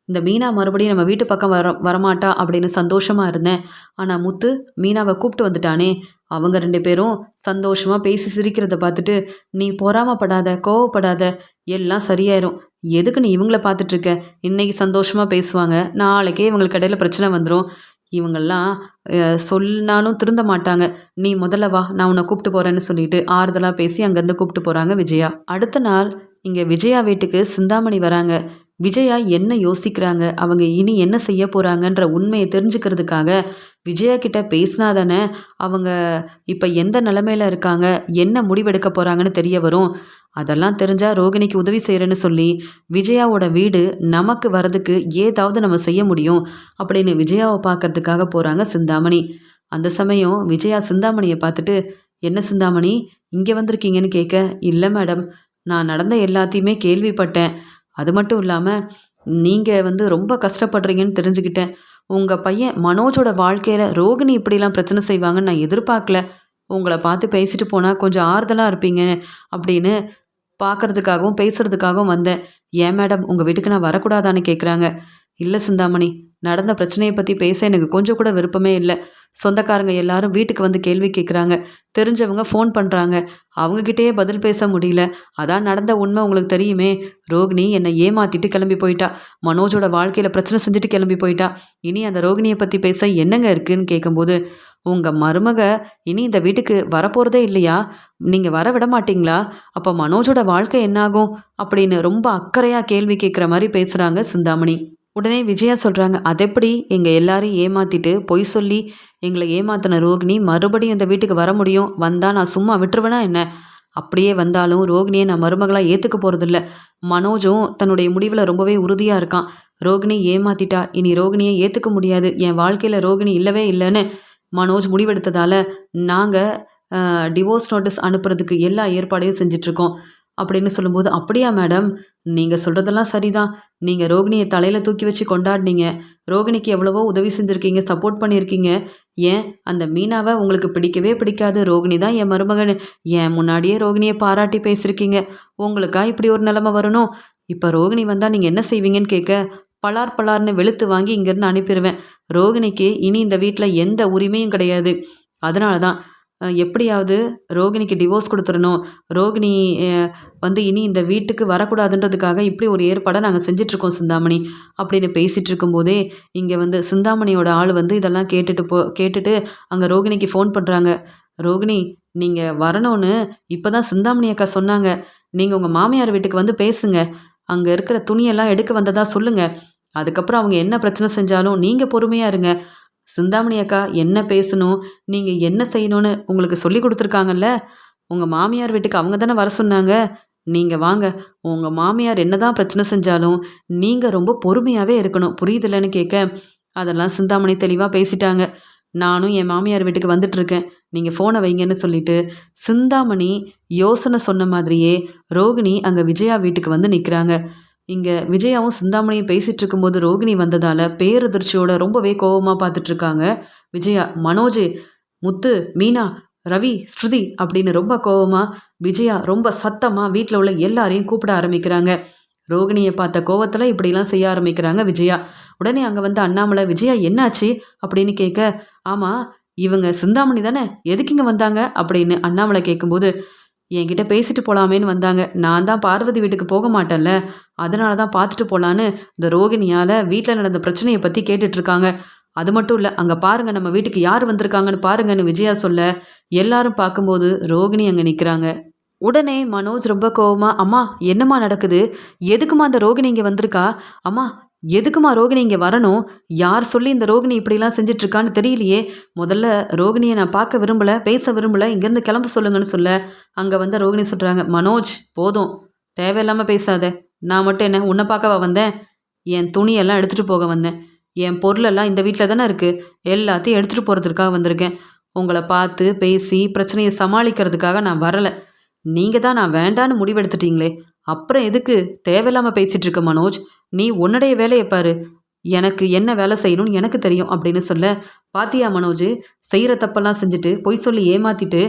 இந்த மீனா மறுபடியும் நம்ம வீட்டு பக்கம் வரமாட்டா அப்படின்னு சந்தோஷமா இருந்தேன். ஆனா முத்து மீனாவ கூப்பிட்டு வந்துட்டானே! அவங்க 2 பேரும் சந்தோஷமா பேசி சிரிக்கிறத பார்த்துட்டு, நீ பொறாமப்படாத, கோவப்படாத, எல்லாம் சரியாயிரும். எதுக்கு நீ இவங்கள பார்த்துட்டு இருக்க? இன்னைக்கு சந்தோஷமா பேசுவாங்க. நாளைக்கே இவங்களுக்கு இடையில பிரச்சனை வந்துரும். இவங்கெல்லாம் சொன்னாலும் திருந்த மாட்டாங்க. நீ முதல்ல வா, நான் உன்னை கூப்பிட்டு போறேன்னு சொல்லிட்டு ஆறுதலா பேசி அங்கேருந்து கூப்பிட்டு போறாங்க விஜயா. அடுத்த நாள் இங்க விஜயா வீட்டுக்கு சிந்தாமணி வராங்க. விஜயா என்ன யோசிக்கிறாங்க, அவங்க இனி என்ன செய்ய போறாங்கன்ற உண்மையை தெரிஞ்சுக்கிறதுக்காக விஜயா கிட்ட பேசினா தானே அவங்க இப்ப எந்த நிலைமையில இருக்காங்க, என்ன முடிவெடுக்க போறாங்கன்னு தெரிய வரும். அதெல்லாம் தெரிஞ்சா ரோகிணிக்கு உதவி செய்கிறேன்னு சொல்லி விஜயாவோட வீடு நமக்கு வரதுக்கு ஏதாவது நம்ம செய்ய முடியும் அப்படின்னு விஜயாவை பார்க்கறதுக்காக போகிறாங்க சிந்தாமணி. அந்த சமயம் விஜயா சிந்தாமணியை பார்த்துட்டு, "என்ன சிந்தாமணி இங்கே வந்திருக்கீங்கன்னு?" கேட்க, "இல்லை மேடம், நான் நடந்த எல்லாத்தையுமே கேள்விப்பட்டேன். அது மட்டும் இல்லாமல் நீங்கள் வந்து ரொம்ப கஷ்டப்படுறீங்கன்னு தெரிஞ்சுக்கிட்டேன். உங்கள் பையன் மனோஜோட வாழ்க்கையில் ரோகிணி இப்படிலாம் பிரச்சனை செய்வாங்கன்னு நான் எதிர்பார்க்கல. உங்களை பார்த்து பேசிட்டு போனால் கொஞ்சம் ஆறுதலாக இருப்பீங்க அப்படின்னு பார்க்கறதுக்காகவும் பேசுறதுக்காகவும் வந்தேன். ஏன் மேடம் உங்கள் வீட்டுக்கு நான் வரக்கூடாதான்னு?" கேட்குறாங்க. "இல்லை சிந்தாமணி, நடந்த பிரச்சனையை பற்றி பேச எனக்கு கொஞ்சம் கூட விருப்பமே இல்லை. சொந்தக்காரங்க எல்லாரும் வீட்டுக்கு வந்து கேள்வி கேட்குறாங்க. தெரிஞ்சவங்க ஃபோன் பண்ணுறாங்க. அவங்கக்கிட்டேயே பதில் பேச முடியல. அதான் நடந்த உண்மை உங்களுக்கு தெரியுமே. ரோகிணி என்னை ஏமாத்திட்டு கிளம்பி போயிட்டா. மனோஜோட வாழ்க்கையில் பிரச்சனை செஞ்சுட்டு கிளம்பி போயிட்டா. இனி அந்த ரோகிணியை பற்றி பேச என்னங்க இருக்குன்னு?" கேட்கும்போது, "உங்கள் மருமக இனி இந்த வீட்டுக்கு வரப்போகிறதே இல்லையா? நீங்கள் வர விட மாட்டீங்களா? அப்போ மனோஜோட வாழ்க்கை என்னாகும்?" அப்படின்னு ரொம்ப அக்கறையாக கேள்வி கேட்குற மாதிரி பேசுகிறாங்க சிந்தாமணி. உடனே விஜயா சொல்கிறாங்க, "அதெப்படி எங்கள் எல்லாரையும் ஏமாற்றிட்டு பொய் சொல்லி எங்களை ஏமாத்தின ரோகிணி மறுபடியும் இந்த வீட்டுக்கு வர முடியும்? வந்தால் நான் சும்மா விட்டுருவேனா என்ன? அப்படியே வந்தாலும் ரோகிணியை நான் மருமகளாக ஏற்றுக்க போகிறதில்ல." மனோஜும் தன்னுடைய முடிவில் ரொம்பவே உறுதியாக இருக்கான். ரோகிணி ஏமாத்திட்டா, இனி ரோகிணியை ஏற்றுக்க முடியாது, என் வாழ்க்கையில் ரோகிணி இல்லவே இல்லைன்னு மனோஜ் முடிவெடுத்ததால நாங்கள் டிவோர்ஸ் நோட்டீஸ் அனுப்புறதுக்கு எல்லா ஏற்பாடையும் செஞ்சிட்ருக்கோம் அப்படின்னு சொல்லும்போது, "அப்படியா மேடம்? நீங்கள் சொல்கிறதெல்லாம் சரிதான். நீங்கள் ரோகிணியை தலையில் தூக்கி வச்சு கொண்டாடினீங்க. ரோகிணிக்கு எவ்வளவோ உதவி செஞ்சுருக்கீங்க, சப்போர்ட் பண்ணியிருக்கீங்க. ஏன் அந்த மீனாவை உங்களுக்கு பிடிக்கவே பிடிக்காது, ரோகிணி தான் என் மருமகன்னு என் முன்னாடியே ரோகிணியை பாராட்டி பேசியிருக்கீங்க. உங்களுக்கா இப்படி ஒரு நிலைமை வரணும்? இப்போ ரோகிணி வந்தால் நீங்கள் என்ன செய்வீங்கன்னு?" கேட்க, பலார் பலார்னு வெளுத்து வாங்கி இங்கேருந்து அனுப்பிடுவேன். ரோகிணிக்கு இனி இந்த வீட்டில் எந்த உரிமையும் கிடையாது. அதனால தான் எப்படியாவது ரோகிணிக்கு டிவோர்ஸ் குடுத்துறணும். ரோகிணி அ வந்து இனி இந்த வீட்டுக்கு வரக்கூடாதுன்றதுக்காக இப்படி ஒரு ஏற்பாட நாங்க செஞ்சுட்ருக்கோம் சிந்தாமணி." அப்படின்னு பேசிட்டு இருக்கும்போதே, இங்க வந்து சிந்தாமணியோட ஆளு வந்து இதெல்லாம் கேட்டுட்டு அங்க ரோகிணிக்கு ஃபோன் பண்றாங்க. "ரோகிணி, நீங்க வரணும்னு இப்பதான் சிந்தாமணி அக்கா சொன்னாங்க. நீங்க உங்க மாமியார் வீட்டுக்கு வந்து பேசுங்க. அங்க இருக்கிற துணியெல்லாம் எடுக்க வந்ததா சொல்லுங்க. அதுக்கப்புறம் அவங்க என்ன பிரச்சனை செஞ்சாலும் நீங்க பொறுமையா இருங்க. சிந்தாமணி அக்கா என்ன பேசணும், நீங்க என்ன செய்யணும்னு உங்களுக்கு சொல்லிக் குடுத்துருக்காங்கல்ல. உங்க மாமியார் வீட்டுக்கு அவங்க தானே வர சொன்னாங்க. நீங்க வாங்க. உங்க மாமியார் என்னதான் பிரச்சனை செஞ்சாலும், நீங்க ரொம்ப பொறுமையாவே இருக்கணும். புரியுதுல்லன்னு கேட்க, அதெல்லாம் சிந்தாமணி தெளிவா பேசிட்டாங்க. நானும் என் மாமியார் வீட்டுக்கு வந்துட்டுருக்கேன். நீங்க ஃபோன வைங்கன்னு சொல்லிட்டு, சிந்தாமணி யோசனை சொன்ன மாதிரியே ரோகிணி அங்க விஜயா வீட்டுக்கு வந்து நிக்கிறாங்க. இங்க விஜயாவும் சிந்தாமணியும் பேசிட்டு இருக்கும்போது ரோகிணி வந்ததால பேரதிர்ச்சியோட ரொம்பவே கோவமா பார்த்துட்டு இருக்காங்க விஜயா. "மனோஜ், முத்து, மீனா, ரவி, ஸ்ருதி" அப்படின்னு ரொம்ப கோவமா விஜயா ரொம்ப சத்தமா வீட்ல உள்ள எல்லாரையும் கூப்பிட ஆரம்பிக்கிறாங்க. ரோகிணிய பார்த்த கோவத்துல இப்படிலாம் செய்ய ஆரம்பிக்கிறாங்க விஜயா. உடனே அங்க வந்து அண்ணாமலை, "விஜயா என்னாச்சு?" அப்படின்னு கேட்க, "ஆமா, இவங்க சிந்தாமணி தானே, எதுக்கு இங்க வந்தாங்க?" அப்படின்னு அண்ணாமலை கேட்கும்போது, "என்கிட்ட பேசிட்டு போலாமேன்னு வந்தாங்க. நான் தான் பார்வதி வீட்டுக்கு போக மாட்டேன்ல, அதனால தான் பார்த்துட்டு போலான்னு இந்த ரோகிணியால வீட்ல நடந்த பிரச்சனைய பத்தி கேட்டுட்டு இருக்காங்க. அது மட்டும் இல்ல, அங்க பாருங்க நம்ம வீட்டுக்கு யார் வந்திருக்காங்கன்னு பாருங்கன்னு" விஜயா சொல்ல, எல்லாரும் பார்க்கும்போது ரோகிணி அங்க நிக்கிறாங்க. உடனே மனோஜ் ரொம்ப கோவமா, "அம்மா, என்னம்மா நடக்குது? எதுக்கும்மா அந்த ரோகிணி இங்க வந்திருக்கா? அம்மா, எதுக்கும்மா ரோகிணி இங்க வரணும்? யார் சொல்லி இந்த ரோகிணி இப்படிலாம் செஞ்சுட்டு இருக்கான்னு தெரியலையே. முதல்ல ரோகிணிய நான் பார்க்க விரும்பல, பேச விரும்பல. இங்கேருந்து கிளம்ப சொல்லுங்கன்னு" சொல்ல, அங்க வந்த ரோகிணி சொல்றாங்க, "மனோஜ், போதும். தேவையில்லாம பேசாத. நான் மட்டும் என்ன உன்ன பார்க்கவா வந்தேன்? என் துணியெல்லாம் எடுத்துட்டு போக வந்தேன். என் பொருளெல்லாம் இந்த வீட்ல தானே இருக்கு. எல்லாத்தையும் எடுத்துட்டு போறதுக்காக வந்திருக்கேன். உங்கள பார்த்து, பேசி பிரச்சனைய சமாளிக்கிறதுக்காக நான் வரல. நீங்க தான் நான் வேண்டான்னு முடிவெடுத்துட்டீங்களே. அப்புறம் எதுக்கு தேவையில்லாம பேசிட்டு இருக்க மனோஜ்? நீ உன்னுடைய வேலைய பாரு. எனக்கு என்ன வேலை செய்யணும்னு எனக்கு தெரியும்" அப்படின்னு சொல்ல, "பாத்தியா மனோஜ், செய்யற தப்பெல்லாம் செஞ்சுட்டு, பொய் சொல்லி ஏமாத்திட்டு,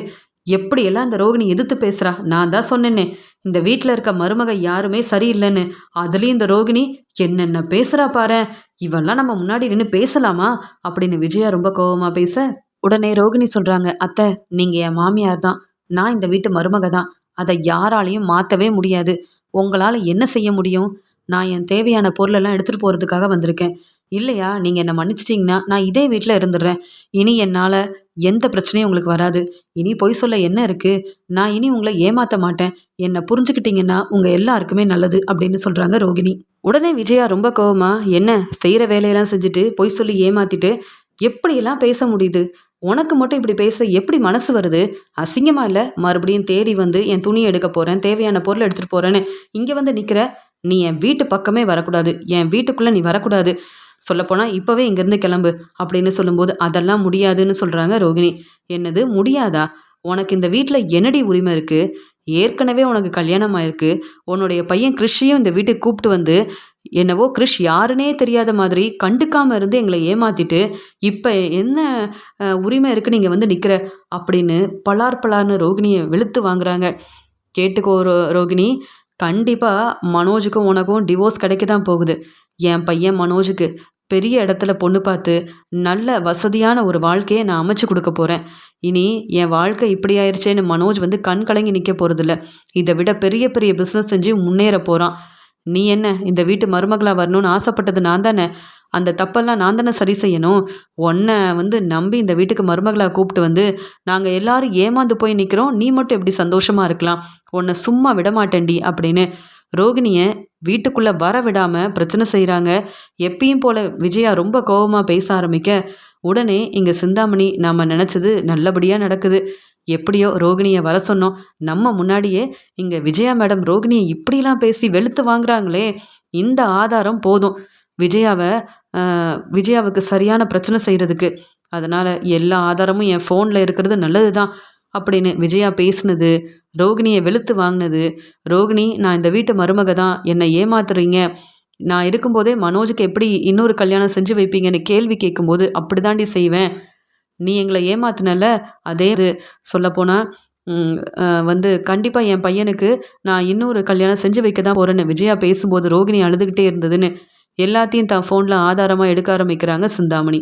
எப்படியெல்லாம் இந்த ரோகிணி எதிர்த்து பேசுறா. நான் தான் சொன்னேனே, இந்த வீட்ல இருக்க மருமக யாருமே சரியில்லைன்னு. அதுலயும் இந்த ரோகிணி என்னென்ன பேசுறா பாரேன். இவெல்லாம் நம்ம முன்னாடி நின்னு பேசலாமா?" அப்படின்னு விஜயா ரொம்ப கோவமா பேச, உடனே ரோகிணி சொல்றாங்க, "அத்தை, நீங்க என் மாமியார் தான். நான் இந்த வீட்டு மருமக தான். அத யாராலயும் மாத்தவே முடியாது. உங்களால என்ன செய்ய முடியும்? நான் என் தேவையான பொருளெல்லாம் எடுத்துட்டு போறதுக்காக வந்திருக்கேன். இல்லையா, நீங்க என்ன மன்னிச்சிட்டீங்கன்னா, நான் இதே வீட்ல இருந்துடுறேன். இனி என்னால எந்த பிரச்சனையும் உங்களுக்கு வராது. இனி பொய் சொல்ல என்ன இருக்கு? நான் இனி உங்கள ஏமாத்த மாட்டேன். என்ன புரிஞ்சுக்கிட்டீங்கன்னா, உங்க எல்லாருக்குமே நல்லது" அப்படின்னு சொல்றாங்க ரோகிணி. உடனே விஜயா ரொம்ப கோவமா, "என்ன, செய்யற வேலையெல்லாம் செஞ்சுட்டு, பொய் சொல்லி ஏமாத்திட்டு, எப்படியெல்லாம் பேச முடியுது? உனக்கு மட்டும் இப்படி பேச எப்படி மனசு வருது? அசிங்கமா இல்ல? மறுபடியும் தேடி வந்து என் துணிய எடுக்க போறேன், தேவையான பொருள் எடுத்துட்டு போறேன்னு இங்க வந்து நிக்கிற. நீ என் வீட்டு பக்கமே வரக்கூடாது. என் வீட்டுக்குள்ள நீ வரக்கூடாது. சொல்லப்போனா இப்பவே இங்கேருந்து கிளம்பு" அப்படின்னு சொல்லும்போது, "அதெல்லாம் முடியாதுன்னு" சொல்றாங்க ரோகிணி. "என்னது முடியாதா? உனக்கு இந்த வீட்ல என்னடி உரிமை இருக்கு? ஏற்கனவே உனக்கு கல்யாணம் ஆயிருக்கு. உன்னுடைய பையன் கிறிஷையும் இந்த வீட்டுக்கு கூப்பிட்டு வந்து, என்னவோ கிறிஷ் யாருன்னே தெரியாத மாதிரி கண்டுக்காம இருந்து எங்கள ஏமாத்திட்டு, இப்ப என்ன உரிமை இருக்கு நீங்க வந்து நிக்கிற?" அப்படின்னு பலார் பலார்ன்னு ரோகிணிய வெளுத்து வாங்குறாங்க. "கேட்டுக்கோ ரோகிணி, கண்டிப்பா மனோஜுக்கும் உனக்கும் டிவோர்ஸ் கிடைக்க தான் போகுது. என் பையன் மனோஜுக்கு பெரிய இடத்துல பொண்ணு பார்த்து, நல்ல வசதியான ஒரு வாழ்க்கைய நான் அமைச்சு குடுக்க போறேன். இனி என் வாழ்க்கை இப்படி ஆயிருச்சேன்னு மனோஜ் வந்து கண் கலங்கி நிக்க போறதில்ல. இத விட பெரிய பெரிய பிசினஸ் செஞ்சு முன்னேற போறான். நீ என்ன இந்த வீட்டு மருமகளா வரணும்னு ஆசைப்பட்டது நான் தானே. அந்த தப்பெல்லாம் நான் தானே சரி செய்யணும். உன்ன வந்து நம்பி இந்த வீட்டுக்கு மருமகளா கூப்பிட்டு வந்து, நாங்க எல்லாரும் ஏமாந்து போய் நிக்கிறோம். நீ மட்டும் எப்படி சந்தோஷமா இருக்கலாம்? உன்ன சும்மா விடமாட்டேன்டி" அப்படின்னு ரோகிணிய வீட்டுக்குள்ள வர விடாம பிரச்சனை செய்றாங்க. எப்பயும் போல விஜயா ரொம்ப கோவமா பேச ஆரம்பிக்க, உடனே இங்க சிந்தாமணி, "நாம நினைச்சது நல்லபடியா நடக்குது. எப்படியோ ரோகிணிய வர சொன்னோம். நம்ம முன்னாடியே இங்க விஜயா மேடம் ரோகிணிய இப்படிலாம் பேசி வெளுத்து வாங்குறாங்களே, இந்த ஆதாரம் போதும் விஜயாவ அ விஜயாவுக்கு சரியான பிரச்சனை செய்றதுக்கு. அதனால எல்லா ஆதாரமும் என் ஃபோன்ல இருக்கிறது நல்லது தான்" அப்படின்னு விஜயா பேசினது, ரோகிணிய வெளுத்து வாங்கினது, "ரோகிணி, நான் இந்த வீட்டு மருமக தான். என்னை ஏமாத்துறீங்க. நான் இருக்கும்போதே மனோஜுக்கு எப்படி இன்னொரு கல்யாணம் செஞ்சு வைப்பீங்கன்னு" கேள்வி கேட்கும்போது, "அப்படிதாண்டி செய்வேன். நீ எங்கள ஏமாத்துனல்ல, அதே இது. சொல்லப்போனா ம் வந்து கண்டிப்பா என் பையனுக்கு நான் இன்னொரு கல்யாணம் செஞ்சு வைக்க தான் போறேன்னு" விஜயா பேசும்போது ரோகிணி அழுதுகிட்டே இருந்ததுன்னு எல்லாத்தையும் தான் ஃபோன்ல ஆதாரமா எடுக்க ஆரம்பிக்கிறாங்க சிந்தாமணி.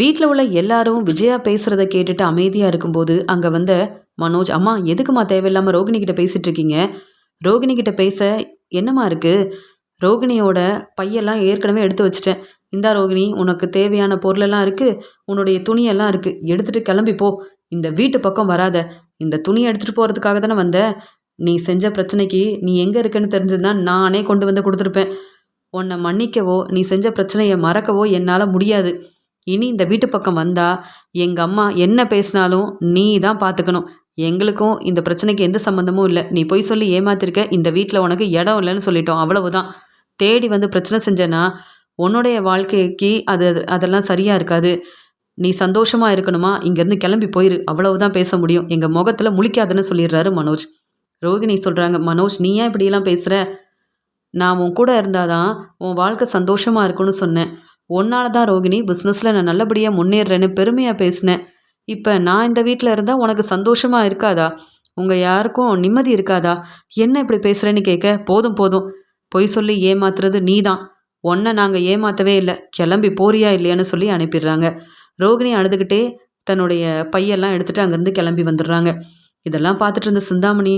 வீட்டில் உள்ள எல்லாரும் விஜயா பேசுகிறத கேட்டுட்டு அமைதியாக இருக்கும்போது அங்கே வந்த மனோஜ், அம்மா எதுக்குமா தேவையில்லாமல் ரோகிணி கிட்ட பேசிகிட்டு இருக்கீங்க? ரோகிணி கிட்ட பேச என்னம்மா இருக்குது? ரோகிணியோட பையெல்லாம் ஏற்கனவே எடுத்து வச்சிட்டேன். இந்தா ரோகிணி, உனக்கு தேவையான பொருளெல்லாம் இருக்குது, உன்னுடைய துணியெல்லாம் இருக்குது, எடுத்துகிட்டு கிளம்பி போ. இந்த வீட்டு பக்கம் வராத. இந்த துணியை எடுத்துகிட்டு போகிறதுக்காக தானே வந்த. நீ செஞ்ச பிரச்சனைக்கு நீ எங்கே இருக்கன்னு தெரிஞ்சிருந்தா நானே கொண்டு வந்து கொடுத்துருப்பேன். உன்னை மன்னிக்கவோ நீ செஞ்ச பிரச்சனையை மறக்கவோ என்னால் முடியாது. இனி இந்த வீட்டு பக்கம் வந்தா எங்கள் அம்மா என்ன பேசினாலும் நீ தான் பார்த்துக்கணும். எங்களுக்கும் இந்த பிரச்சனைக்கு எந்த சம்மந்தமும் இல்லை. நீ போய் சொல்லி ஏமாத்திருக்க. இந்த வீட்டில் உனக்கு இடம் இல்லைன்னு சொல்லிட்டோம், அவ்வளவுதான். தேடி வந்து பிரச்சனை செஞ்சேன்னா உன்னுடைய வாழ்க்கைக்கு அதெல்லாம் சரியாக இருக்காது. நீ சந்தோஷமாக இருக்கணுமா, இங்கேருந்து கிளம்பி போயிரு, அவ்வளவுதான் பேச முடியும். எங்கள் முகத்தில் முழிக்காதுன்னு சொல்லிடுறாரு மனோஜ். ரோகிணி சொல்கிறாங்க, மனோஜ் நீ ஏன் இப்படியெல்லாம் பேசுகிற? நான் உன் கூட இருந்தால் தான் உன் வாழ்க்கை சந்தோஷமாக இருக்குன்னு சொன்னேன். உன்னால தான் ரோகிணி பிஸ்னஸில் நான் நல்லபடியாக முன்னேறேன்னு பெருமையாக பேசினேன். இப்போ நான் இந்த வீட்டில் இருந்தால் உனக்கு சந்தோஷமாக இருக்காதா? உங்கள் யாருக்கும் நிம்மதி இருக்காதா? என்ன இப்படி பேசுகிறேன்னு கேட்க, போதும் போதும், பொய் சொல்லி ஏமாத்துறது நீ தான். உன்னை நாங்கள் ஏமாற்றவே இல்லை. கிளம்பி போறியா இல்லையான்னு சொல்லி அனுப்பிடுறாங்க. ரோகிணி அழுதுகிட்டே தன்னுடைய பையெல்லாம் எடுத்துகிட்டு அங்கேருந்து கிளம்பி வந்துடுறாங்க. இதெல்லாம் பார்த்துட்டு இருந்த சிந்தாமணி,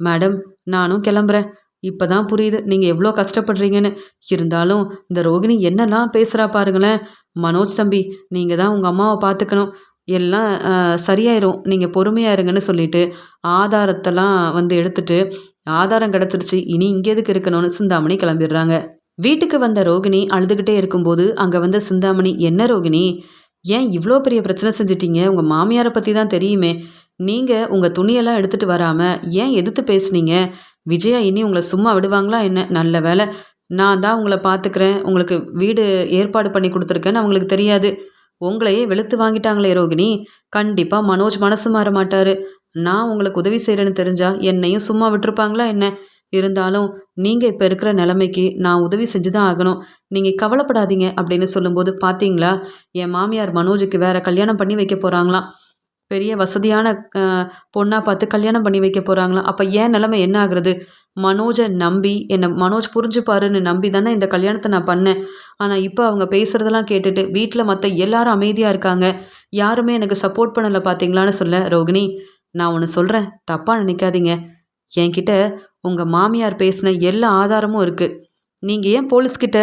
மேடம் நானும் கிளம்புறேன். இப்போ தான் புரியுது நீங்கள் எவ்வளோ கஷ்டப்படுறீங்கன்னு. இருந்தாலும் இந்த ரோகிணி என்னெல்லாம் பேசுகிறா பாருங்களேன். மனோஜ் தம்பி, நீங்கள் தான் உங்கள் அம்மாவை பார்த்துக்கணும். எல்லாம் சரியாயிரும், நீங்கள் பொறுமையாக இருங்கன்னு சொல்லிட்டு ஆதாரத்தெல்லாம் வந்து எடுத்துட்டு, ஆதாரம் கிடச்சிருச்சு, இனி இங்கே எதுக்கு இருக்கணும்னு சிந்தாமணி கிளம்பிடுறாங்க. வீட்டுக்கு வந்த ரோகிணி அழுதுகிட்டே இருக்கும்போது அங்கே வந்த சிந்தாமணி, என்ன ரோகிணி, ஏன் இவ்வளோ பெரிய பிரச்சனை செஞ்சிட்டீங்க? உங்கள் மாமியாரை பற்றி தான் தெரியுமே. நீங்கள் உங்கள் துணியெல்லாம் எடுத்துகிட்டு வராமல் ஏன் எதிர்த்து பேசுனீங்க? விஜயா இனி உங்களை சும்மா விடுவாங்களா என்ன? நல்ல வேலை, நான் தான் உங்களை பார்த்துக்கிறேன், உங்களுக்கு வீடு ஏற்பாடு பண்ணி கொடுத்துருக்கேன்னு அவங்களுக்கு தெரியாது. உங்களையே வெளுத்து வாங்கிட்டாங்களே ரோகிணி. கண்டிப்பாக மனோஜ் மனசு மாற மாட்டார். நான் உங்களுக்கு உதவி செய்கிறேன்னு தெரிஞ்சா என்னையும் சும்மா விட்டுருப்பாங்களா என்ன? இருந்தாலும் நீங்கள் இப்போ இருக்கிற நிலைமைக்கு நான் உதவி செஞ்சு தான் ஆகணும். நீங்கள் கவலைப்படாதீங்க அப்படின்னு சொல்லும்போது, பார்த்தீங்களா என் மாமியார் மனோஜுக்கு வேற கல்யாணம் பண்ணி வைக்க போகிறாங்களாம். பெரிய வசதியான பொண்ணாக பார்த்து கல்யாணம் பண்ணி வைக்க போகிறாங்களாம். அப்போ ஏன் நிலைமை என்ன ஆகுறது? மனோஜை நம்பி என்னை மனோஜ் புரிஞ்சுப்பாருன்னு நம்பி தானே இந்த கல்யாணத்தை நான் பண்ணேன். ஆனால் இப்போ அவங்க பேசுகிறதெல்லாம் கேட்டுட்டு வீட்டில் மற்ற எல்லாரும் அமைதியாக இருக்காங்க. யாருமே எனக்கு சப்போர்ட் பண்ணலை பார்த்தீங்களான்னு சொல்ல, ரோகிணி நான் ஒன்று சொல்கிறேன், தப்பாக நினைக்காதீங்க. என்கிட்ட உங்கள் மாமியார் பேசின எல்லா ஆதாரமும் இருக்குது. நீங்கள் ஏன் போலீஸ்கிட்ட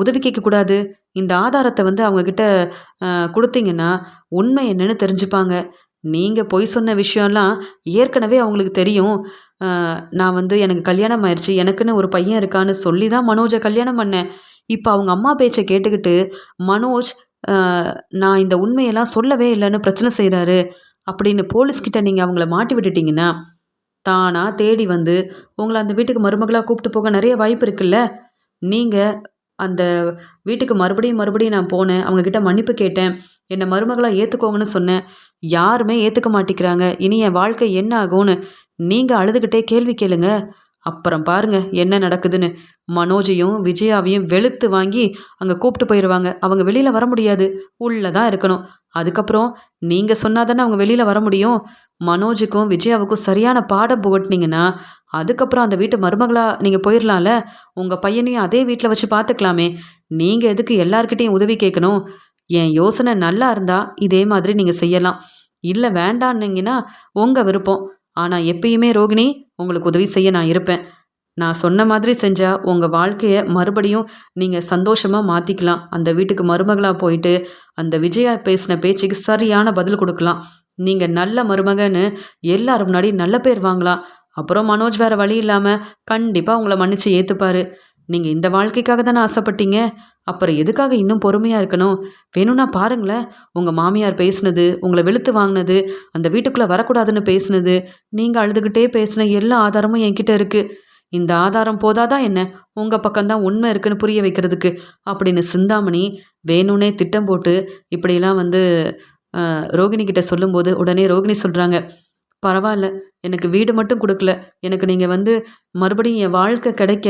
உதவி கேட்கக்கூடாது? இந்த ஆதாரத்தை வந்து அவங்கக்கிட்ட கொடுத்தீங்கன்னா உண்மை என்னன்னு தெரிஞ்சுப்பாங்க. நீங்கள் பொய் சொன்ன விஷயம்லாம் ஏற்கனவே அவங்களுக்கு தெரியும். நான் வந்து எனக்கு கல்யாணம் ஆயிடுச்சு, எனக்குன்னு ஒரு பையன் இருக்கான்னு சொல்லி தான் மனோஜை கல்யாணம் பண்ணேன். இப்போ அவங்க அம்மா பேச்சை கேட்டுக்கிட்டு மனோஜ் நான் இந்த உண்மையெல்லாம் சொல்லவே இல்லைன்னு பிரச்சனை செய்கிறாரு அப்படின்னு போலீஸ்கிட்ட நீங்கள் அவங்கள மாட்டி விட்டுட்டீங்கன்னா தானாக தேடி வந்து உங்களை அந்த வீட்டுக்கு மருமகளாக கூப்பிட்டு போக நிறைய வாய்ப்பு இருக்குல்ல. நீங்கள் அந்த வீட்டுக்கு மறுபடியும் நான் போனேன், அவங்கக்கிட்ட மன்னிப்பு கேட்டேன், என்னை மருமகளாக ஏற்றுக்கோங்கன்னு சொன்னேன். யாருமே ஏற்றுக்க மாட்டேங்கிறாங்க. இனி என் வாழ்க்கை என்ன ஆகும்னு நீங்கள் அழுதுகிட்டே கேள்வி கேளுங்க. அப்புறம் பாருங்க என்ன நடக்குதுன்னு. மனோஜையும் விஜயாவையும் வெளுத்து வாங்கி அங்கே கூப்பிட்டு போயிடுவாங்க. அவங்க வெளியில் வர முடியாது, உள்ளே தான் இருக்கணும். அதுக்கப்புறம் நீங்கள் சொன்னாதானே அவங்க வெளியில் வர முடியும். மனோஜுக்கும் விஜயாவுக்கும் சரியான பாடம் புகட்டினீங்கன்னா அதுக்கப்புறம் அந்த வீட்டு மருமகளாக நீங்கள் போயிடலாம்ல. உங்கள் பையனையும் அதே வீட்டில் வச்சு பார்த்துக்கலாமே. நீங்கள் எதுக்கு எல்லார்கிட்டையும் உதவி கேட்கணும்? என் யோசனை நல்லா இருந்தால் இதே மாதிரி நீங்கள் செய்யலாம். இல்லை வேண்டான்னீங்கன்னா உங்கள் விருப்பம். ஆனால் எப்பயுமே ரோகிணி உங்களுக்கு உதவி செய்ய நான் இருப்பேன். நான் சொன்ன மாதிரி செஞ்சால் உங்கள் வாழ்க்கையை மறுபடியும் நீங்கள் சந்தோஷமாக மாற்றிக்கலாம். அந்த வீட்டுக்கு மருமகளாக போயிட்டு அந்த விஜயா பேசின பேச்சுக்கு சரியான பதில் கொடுக்கலாம். நீங்கள் நல்ல மருமகன்னு எல்லாரும் முன்னாடி நல்ல பேர் வாங்கலாம். அப்புறம் மனோஜ் வேறு வழி இல்லாமல் கண்டிப்பாக உங்களை மன்னிச்சு ஏற்றுப்பார். நீங்கள் இந்த வாழ்க்கைக்காக தானே ஆசைப்பட்டீங்க. அப்புறம் எதுக்காக இன்னும் பொறுமையாக இருக்கணும்? வேணும்னா பாருங்களேன், உங்கள் மாமியார் பேசுனது, உங்களை வெளுத்து வாங்கினது, அந்த வீட்டுக்குள்ளே வரக்கூடாதுன்னு பேசுனது, நீங்கள் அழுதுகிட்டே பேசின எல்லா ஆதாரமும் என்கிட்ட இருக்குது. இந்த ஆதாரம் போதாதான் என்ன? உங்கள் பக்கம்தான் உண்மை இருக்குன்னு புரிய வைக்கிறதுக்கு அப்படின்னு சிந்தாமணி வேணும்னே திட்டம் போட்டு இப்படிலாம் வந்து ரோகிணி கிட்ட சொல்லும்போது உடனே ரோகிணி சொல்கிறாங்க, பரவால்ல. எனக்கு வீடு மட்டும் குடுக்கல. எனக்கு நீங்க வந்து மறுபடியும் என் வாழ்க்கை கிடைக்க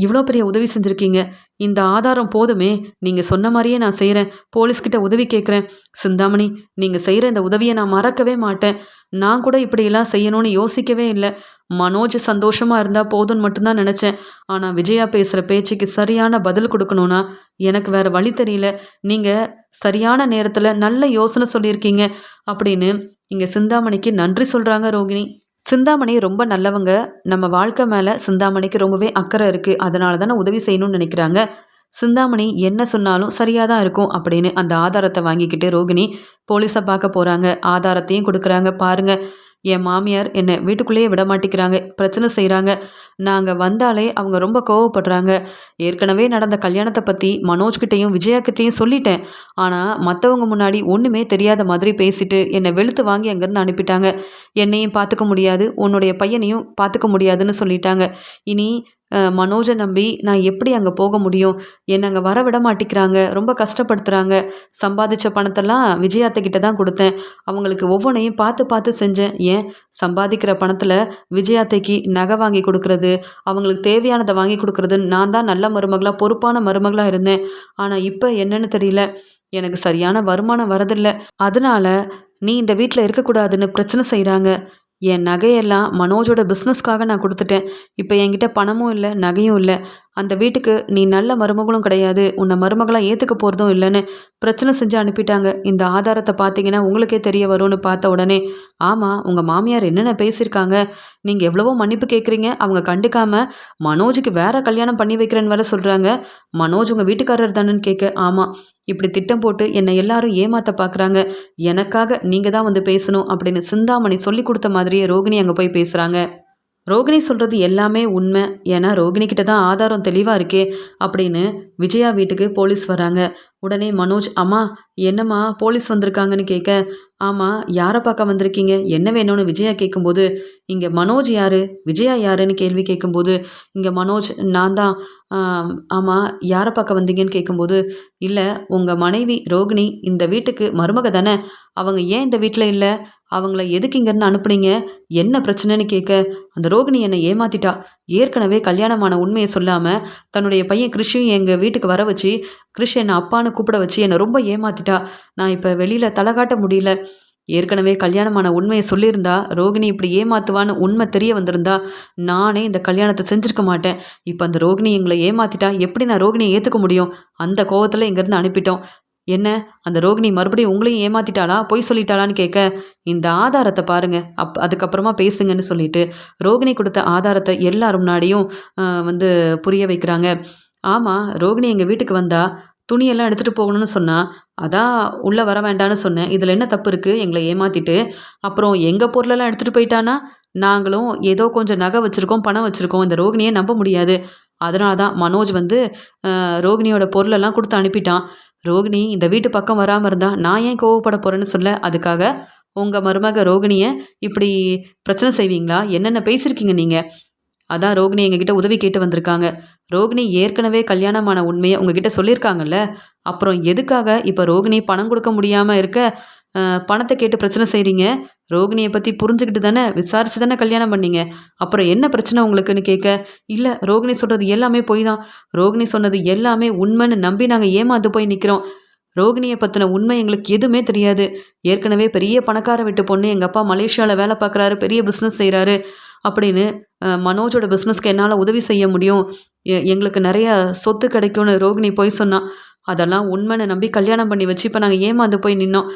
இவ்ளோ பெரிய உதவி செஞ்சிருக்கீங்க. இந்த ஆதாரம் போதுமே! நீங்க சொன்ன மாரியே நான் செய்றேன். போலீஸ்கிட்ட உதவி கேட்கிறேன். சிந்தாமணி, நீங்க செய்ற இந்த உதவிய நான் மறக்கவே மாட்டேன். நான் கூட இப்படியெல்லாம் செய்யணும்னு யோசிக்கவே இல்ல. மனோஜ் சந்தோஷமா இருந்தா போதும்னு மட்டும் தான் நெனச்சேன். ஆனா விஜயா பேசுற பேச்சுக்கு சரியான பதில் குடுக்கணும்னா, எனக்கு வேற வழி தெரியல. நீங்க சரியான நேரத்துல நல்ல யோசனை சொல்லியிருக்கீங்க. அப்படின்னு இங்க சிந்தாமணிக்கு நன்றி சொல்றாங்க ரோகிணி. சிந்தாமணி ரொம்ப நல்லவங்க. நம்ம வாழ்க்கை மேல சிந்தாமணிக்கு ரொம்பவே அக்கறை இருக்கு. அதனால தான உதவி செய்யணும்னு நினைக்கிறாங்க. சிந்தாமணி என்ன சொன்னாலும் சரியா தான் இருக்கும் அப்படின்னு அந்த ஆதாரத்த வாங்கிக்கிட்டு ரோகிணி போலீஸ பார்க்க போறாங்க. ஆதாரத்தையும் குடுக்குறாங்க. பாருங்க, என் மாமியார் என்ன வீட்டுக்குள்ளேயே விட மாட்டேங்கிறாங்க. பிரச்சனை செய்றாங்க. நாங்க வந்தாலே அவங்க ரொம்ப கோவப்படுறாங்க. ஏற்கனவே நடந்த கல்யாணத்த பத்தி மனோஜ்கிட்டயும், விஜயா கிட்டயும் சொல்லிட்டேன். ஆனா, மத்தவங்க முன்னாடி ஒண்ணுமே தெரியாத மாதிரி பேசிட்டு, என்ன வெளுத்து வாங்கி அங்கருந்து அனுப்பிட்டாங்க. என்னையும் பார்த்துக்க முடியாது, உன்னுடைய பையனையும் பார்த்துக்க முடியாதுன்னு சொல்லிட்டாங்க. இனி மனோஜ நம்பி நான் எப்படி அங்க போக முடியும்? என்ன அங்க வர விட மாட்டிக்கிறாங்க. ரொம்ப கஷ்டப்படுத்துறாங்க. சம்பாதிச்ச பணத்தெல்லாம் விஜயா அத்தை கிட்ட தான் குடுத்தேன். அவங்களுக்கு ஒவ்வொன்னையும் பார்த்து பார்த்து செஞ்சேன். ஏன் சம்பாதிக்கிற பணத்துல விஜயா அத்தைக்கு நகை வாங்கி குடுக்குறது, அவங்களுக்கு தேவையானத வாங்கி குடுக்குறதுன்னு நான் தான் நல்ல மருமகளா, பொறுப்பான மருமகளா இருந்தேன். ஆனா இப்ப என்னன்னு தெரியல. எனக்கு சரியான வருமானம் வரதில்ல. அதனால நீ இந்த வீட்ல இருக்கக்கூடாதுன்னு பிரச்சனை செய்றாங்க. என் நகையெல்லாம் மனோஜோட பிஸ்னஸ்க்காக நான் குடுத்துட்டேன். இப்ப என்கிட்ட பணமும் இல்ல, நகையும் இல்ல. அந்த வீட்டுக்கு நீ நல்ல மருமகளும் கிடையாது. உன்ன மருமகளா ஏத்துக்க போறதும் இல்லன்னு பிரச்சனை செஞ்சு அனுப்பிட்டாங்க. இந்த ஆதாரத்த பார்த்தீங்கன்னா உங்களுக்கே தெரிய வரும்னு பார்த்த உடனே, ஆமா, உங்க மாமியார் என்னென்ன பேசியிருக்காங்க. நீங்க எவ்வளவோ மன்னிப்பு கேட்குறீங்க. அவங்க கண்டுக்காம மனோஜுக்கு வேற கல்யாணம் பண்ணி வைக்கிறேன்னு வேற சொல்றாங்க. மனோஜ் உங்க வீட்டுக்காரர் தானேன்னு கேட்க, ஆமா. இப்படி திட்டம் போட்டு என்னை எல்லாரும் ஏமாத்த பார்க்குறாங்க. எனக்காக நீங்க தான் வந்து பேசணும் அப்படின்னு சிந்தாமணி சொல்லிக் குடுத்த மாதிரியே ரோகிணி அங்க போய் பேசுறாங்க. ரோகிணி சொல்றது எல்லாமே உண்மை. ஏன்னா ரோகிணி கிட்ட தான் ஆதாரம் தெளிவா இருக்கே அப்படின்னு விஜயா வீட்டுக்கு போலீஸ் வராங்க. உடனே மனோஜ், அம்மா என்னம்மா போலீஸ் வந்திருக்காங்கன்னு கேட்க, ஆமா, யாரை பார்க்க வந்திருக்கீங்க, என்ன வேணும்னு விஜயா கேட்கும்போது, இங்க மனோஜ் யாரு, விஜயா யாருன்னு கேள்வி கேட்கும்போது, இங்க மனோஜ் நான் தான். ஆமா, யாரை பார்க்க வந்தீங்கன்னு கேட்கும்போது, இல்ல, உங்க மனைவி ரோகிணி இந்த வீட்டுக்கு மருமக தானே, அவங்க ஏன் இந்த வீட்டில் இல்லை, அவங்கள எதுக்கு இங்கேருந்து அனுப்புனீங்க, என்ன பிரச்சனைன்னு கேட்க, அந்த ரோகிணி என்னை ஏமாத்திட்டா. ஏற்கனவே கல்யாணமான உண்மையை சொல்லாம தன்னுடைய பையன் கிறிஷையும் எங்கள் வீட்டுக்கு வர வச்சு, கிறிஷ் என்னை அப்பான்னு கூப்பிட வச்சு என்னை ரொம்ப ஏமாத்திட்டா. நான் இப்போ வெளியில் தலை காட்ட முடியல. ஏற்கனவே கல்யாணமான உண்மையை சொல்லியிருந்தா ரோகிணி இப்படி ஏமாத்துவான்னு உண்மை தெரிய வந்திருந்தா நானே இந்த கல்யாணத்தை செஞ்சுருக்க மாட்டேன். இப்போ அந்த ரோகிணி எங்களை ஏமாத்திட்டா, எப்படி நான் ரோகிணியை ஏற்றுக்க முடியும்? அந்த கோவத்தில் இங்கேருந்து அனுப்பிட்டோம். என்ன, அந்த ரோகிணி மறுபடியும் உங்களையும் ஏமாத்திட்டாளா, பொய் சொல்லிட்டாளான்னு கேட்க, இந்த ஆதாரத்தை பாருங்க, அதுக்கப்புறமா பேசுங்கன்னு சொல்லிட்டு ரோகிணி கொடுத்த ஆதாரத்தை எல்லாரும் முன்னாடியும் வந்து புரிய வைக்கிறாங்க. ஆமாம், ரோகிணி எங்கள் வீட்டுக்கு வந்தா துணியெல்லாம் எடுத்துகிட்டு போகணும்னு சொன்னா, அதான் உள்ளே வர வேண்டான்னு சொன்னேன். இதில் என்ன தப்பு இருக்குது, எங்களை ஏமாற்றிட்டு அப்புறம் எங்கள் பொருளெல்லாம் எடுத்துகிட்டு போயிட்டானா, நாங்களும் ஏதோ கொஞ்சம் நகை வச்சுருக்கோம், பணம் வச்சுருக்கோம், இந்த ரோகிணியை நம்ப முடியாது. அதனால தான் மனோஜ் வந்து ரோகிணியோட பொருளெல்லாம் கொடுத்து அனுப்பிட்டான். ரோகிணி இந்த வீட்டு பக்கம் வராமல் இருந்தா நான் ஏன் கோவப்பட போகிறேன்னு சொல்ல, அதுக்காக உங்கள் மருமக ரோகிணியை இப்படி பிரச்சனை செய்வீங்களா, என்னென்ன பேசியிருக்கீங்க நீங்கள்? அதான் ரோகிணி எங்ககிட்ட உதவி கேட்டு வந்திருக்காங்க. ரோகிணி ஏற்கனவே கல்யாணமான உண்மையை உங்ககிட்ட சொல்லியிருக்காங்கல்ல, அப்புறம் எதுக்காக இப்போ ரோகிணி பணம் கொடுக்க முடியாமல் இருக்க பணத்தை கேட்டு பிரச்சனை செய்கிறீங்க? ரோகிணியை பற்றி புரிஞ்சுக்கிட்டு தானே, விசாரிச்சு தானே கல்யாணம் பண்ணீங்க. அப்புறம் என்ன பிரச்சனை உங்களுக்குன்னு கேட்க, இல்லை, ரோகிணி சொல்கிறது எல்லாமே பொய் தான். ரோகிணி சொன்னது எல்லாமே உண்மைன்னு நம்பி நாங்கள் ஏமாந்து போய் நிற்கிறோம். ரோகிணியை பற்றின உண்மை எங்களுக்கு எதுவுமே தெரியாது. ஏற்கனவே பெரிய பணக்கார வீட்டு பொண்ணு, எங்கள் அப்பா மலேசியாவில் வேலை பார்க்குறாரு, பெரிய பிஸ்னஸ் செய்கிறாரு அப்படின்னு மனோஜோட பிஸ்னஸ்க்கு என்னால் உதவி செய்ய முடியும், எங்களுக்கு நிறைய சொத்து கிடைக்கும்னு ரோகிணி போய் சொன்னான். அதெல்லாம் உண்மைன்னு நம்பி கல்யாணம் பண்ணி வச்சு இப்போ நாங்கள் ஏமாந்து போய் நின்னோம்.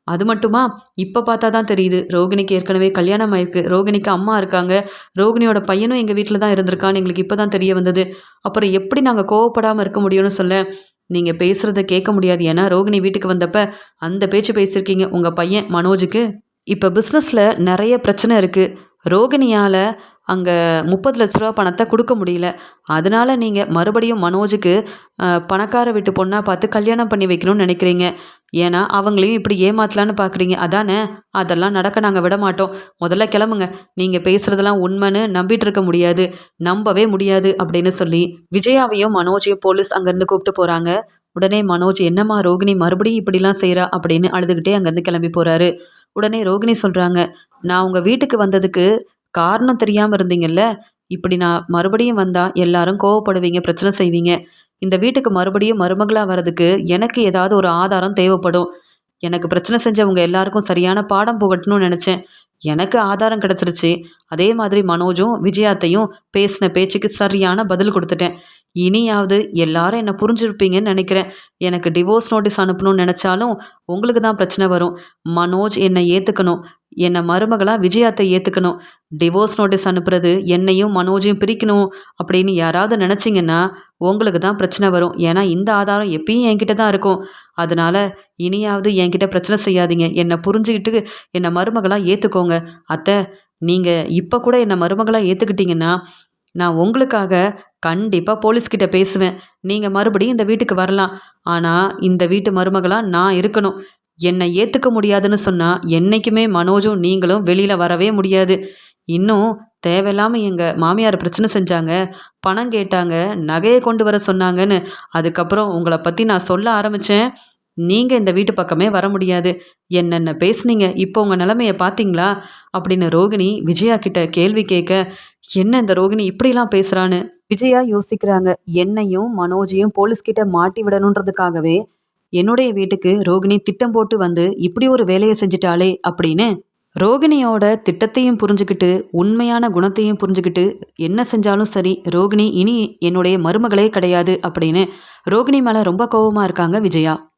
அது மட்டுமா, இப்போ பார்த்தா தான் தெரியுது, ரோகிணிக்கு ஏற்கனவே கல்யாணம் ஆயிருக்கு, ரோகிணிக்கு அம்மா இருக்காங்க, ரோகிணியோட பையனும் எங்கள் வீட்டில் தான் இருந்திருக்கான்னு எங்களுக்கு இப்போ தான் தெரிய வந்தது. அப்புறம் எப்படி நாங்கள் கோவப்படாமல் இருக்க முடியும்னு சொல்ல, நீங்கள் பேசுகிறத கேட்க முடியாது. ஏன்னா ரோகிணி வீட்டுக்கு வந்தப்ப அந்த பேச்சு பேசியிருக்கீங்க உங்கள் பையன் மனோஜுக்கு. இப்போ பிஸ்னஸில் நிறைய பிரச்சனை இருக்குது. ரோகிணியால் அங்கே 30 லட்ச ரூபா பணத்தை கொடுக்க முடியல. அதனால நீங்கள் மறுபடியும் மனோஜுக்கு பணக்கார வீட்டு பொண்ணாக பார்த்து கல்யாணம் பண்ணி வைக்கணும்னு நினைக்கிறீங்க. ஏன்னா அவங்களையும் இப்படி ஏமாத்தலான்னு பார்க்குறீங்க, அதானே? அதெல்லாம் நடக்க நாங்கள் விட மாட்டோம். முதல்ல கிளம்புங்க. நீங்கள் பேசுகிறதெல்லாம் உண்மைன்னு நம்பிட்டு இருக்க முடியாது, நம்பவே முடியாது அப்படின்னு சொல்லி விஜயாவையும் மனோஜையும் போலீஸ் அங்கேருந்து கூப்பிட்டு போகிறாங்க. உடனே மனோஜ், என்னம்மா ரோகிணி மறுபடியும் இப்படிலாம் செய்கிறா அப்படின்னு அழுதுகிட்டே அங்கேருந்து கிளம்பி போகிறாரு. உடனே ரோகிணி சொல்றாங்க, "நான் உங்க வீட்டுக்கு வந்ததுக்கு காரணம் தெரியாம இருந்தீங்கல்ல. இப்படி நான் மறுபடியும் வந்தா எல்லாரும் கோவப்படுவீங்க, பிரச்சனை செய்வீங்க. இந்த வீட்டுக்கு மறுபடியும் மருமகளா வர்றதுக்கு எனக்கு ஏதாவது ஒரு ஆதாரம் தேவைப்படும். எனக்கு பிரச்சனை செஞ்சவங்க எல்லாருக்கும் சரியான பாடம் புகட்டணும்னு நெனச்சேன். எனக்கு ஆதாரம் கிடைச்சிருச்சு. அதே மாதிரி மனோஜும், விஜயாத்தையும் பேசின பேச்சுக்கு சரியான பதில் குடுத்துட்டேன். இனியாவது எல்லாரும் என்ன புரிஞ்சிருப்பீங்கன்னு நெனைக்கிறேன். எனக்கு டிவோர்ஸ் நோட்டீஸ் அனுப்பணும்னு நெனச்சாலும், உங்களுக்கு தான் பிரச்சனை வரும். மனோஜ் என்ன ஏத்துக்கணும். என்ன மருமகளா விஜயாத்த ஏத்துக்கணும். டிவோர்ஸ் நோட்டீஸ் அனுப்புறது என்னையும் மனோஜையும் பிரிக்கணும் அப்படின்னு யாராவது நெனச்சீங்கன்னா, உங்களுக்கு தான் பிரச்சனை வரும். ஏன்னா இந்த ஆதாரம் எப்பயும் என்கிட்ட தான் இருக்கும். அதனால இனியாவது என்கிட்ட பிரச்சனை செய்யாதீங்க. என்ன புரிஞ்சுகிட்டு என்ன மருமகளா ஏத்துக்கோங்க. அத்தை, நீங்க இப்ப கூட என்ன மருமகளா ஏத்துக்கிட்டீங்கன்னா, நான் உங்களுக்காக கண்டிப்பா போலீஸ் கிட்ட பேசுவேன். நீங்க மறுபடியும் இந்த வீட்டுக்கு வரலாம். ஆனா, இந்த வீட்டு மருமகளா நான் இருக்கணும். என்ன ஏத்துக்க முடியாதுன்னு சொன்னா, என்னைக்குமே மனோஜும் நீங்களும் வெளியில வரவே முடியாது. இன்னும் தேவையில்லாம எங்க மாமியார் பிரச்சனை செஞ்சாங்க. பணம் கேட்டாங்க. நகைய கொண்டு வர சொன்னாங்கன்னு, அதுக்கப்புறம் உங்கள பத்தி நான் சொல்ல ஆரம்பிச்சேன். நீங்க இந்த வீட்டு பக்கமே வர முடியாது. என்னென்ன பேசுனீங்க. இப்போ உங்க நிலைமைய பார்த்தீங்களா? அப்படின்னு ரோகிணி விஜயா கிட்ட கேள்வி கேட்க, என்ன இந்த ரோகிணி இப்படிலாம் பேசுறான்னு விஜயா யோசிக்கிறாங்க. என்னையும் மனோஜையும் போலீஸ் கிட்ட மாட்டி விடணுன்றதுக்காகவே என்னுடைய வீட்டுக்கு ரோகிணி திட்டம் போட்டு வந்து இப்படி ஒரு வேலைய செஞ்சுட்டாளே அப்படின்னு ரோகிணியோட திட்டத்தையும் புரிஞ்சுக்கிட்டு, உண்மையான குணத்தையும் புரிஞ்சுக்கிட்டு, என்ன செஞ்சாலும் சரி, ரோகிணி இனி என்னுடைய மருமகளே கிடையாது அப்படின்னு ரோகிணி மேல ரொம்ப கோவமா இருக்காங்க விஜயா.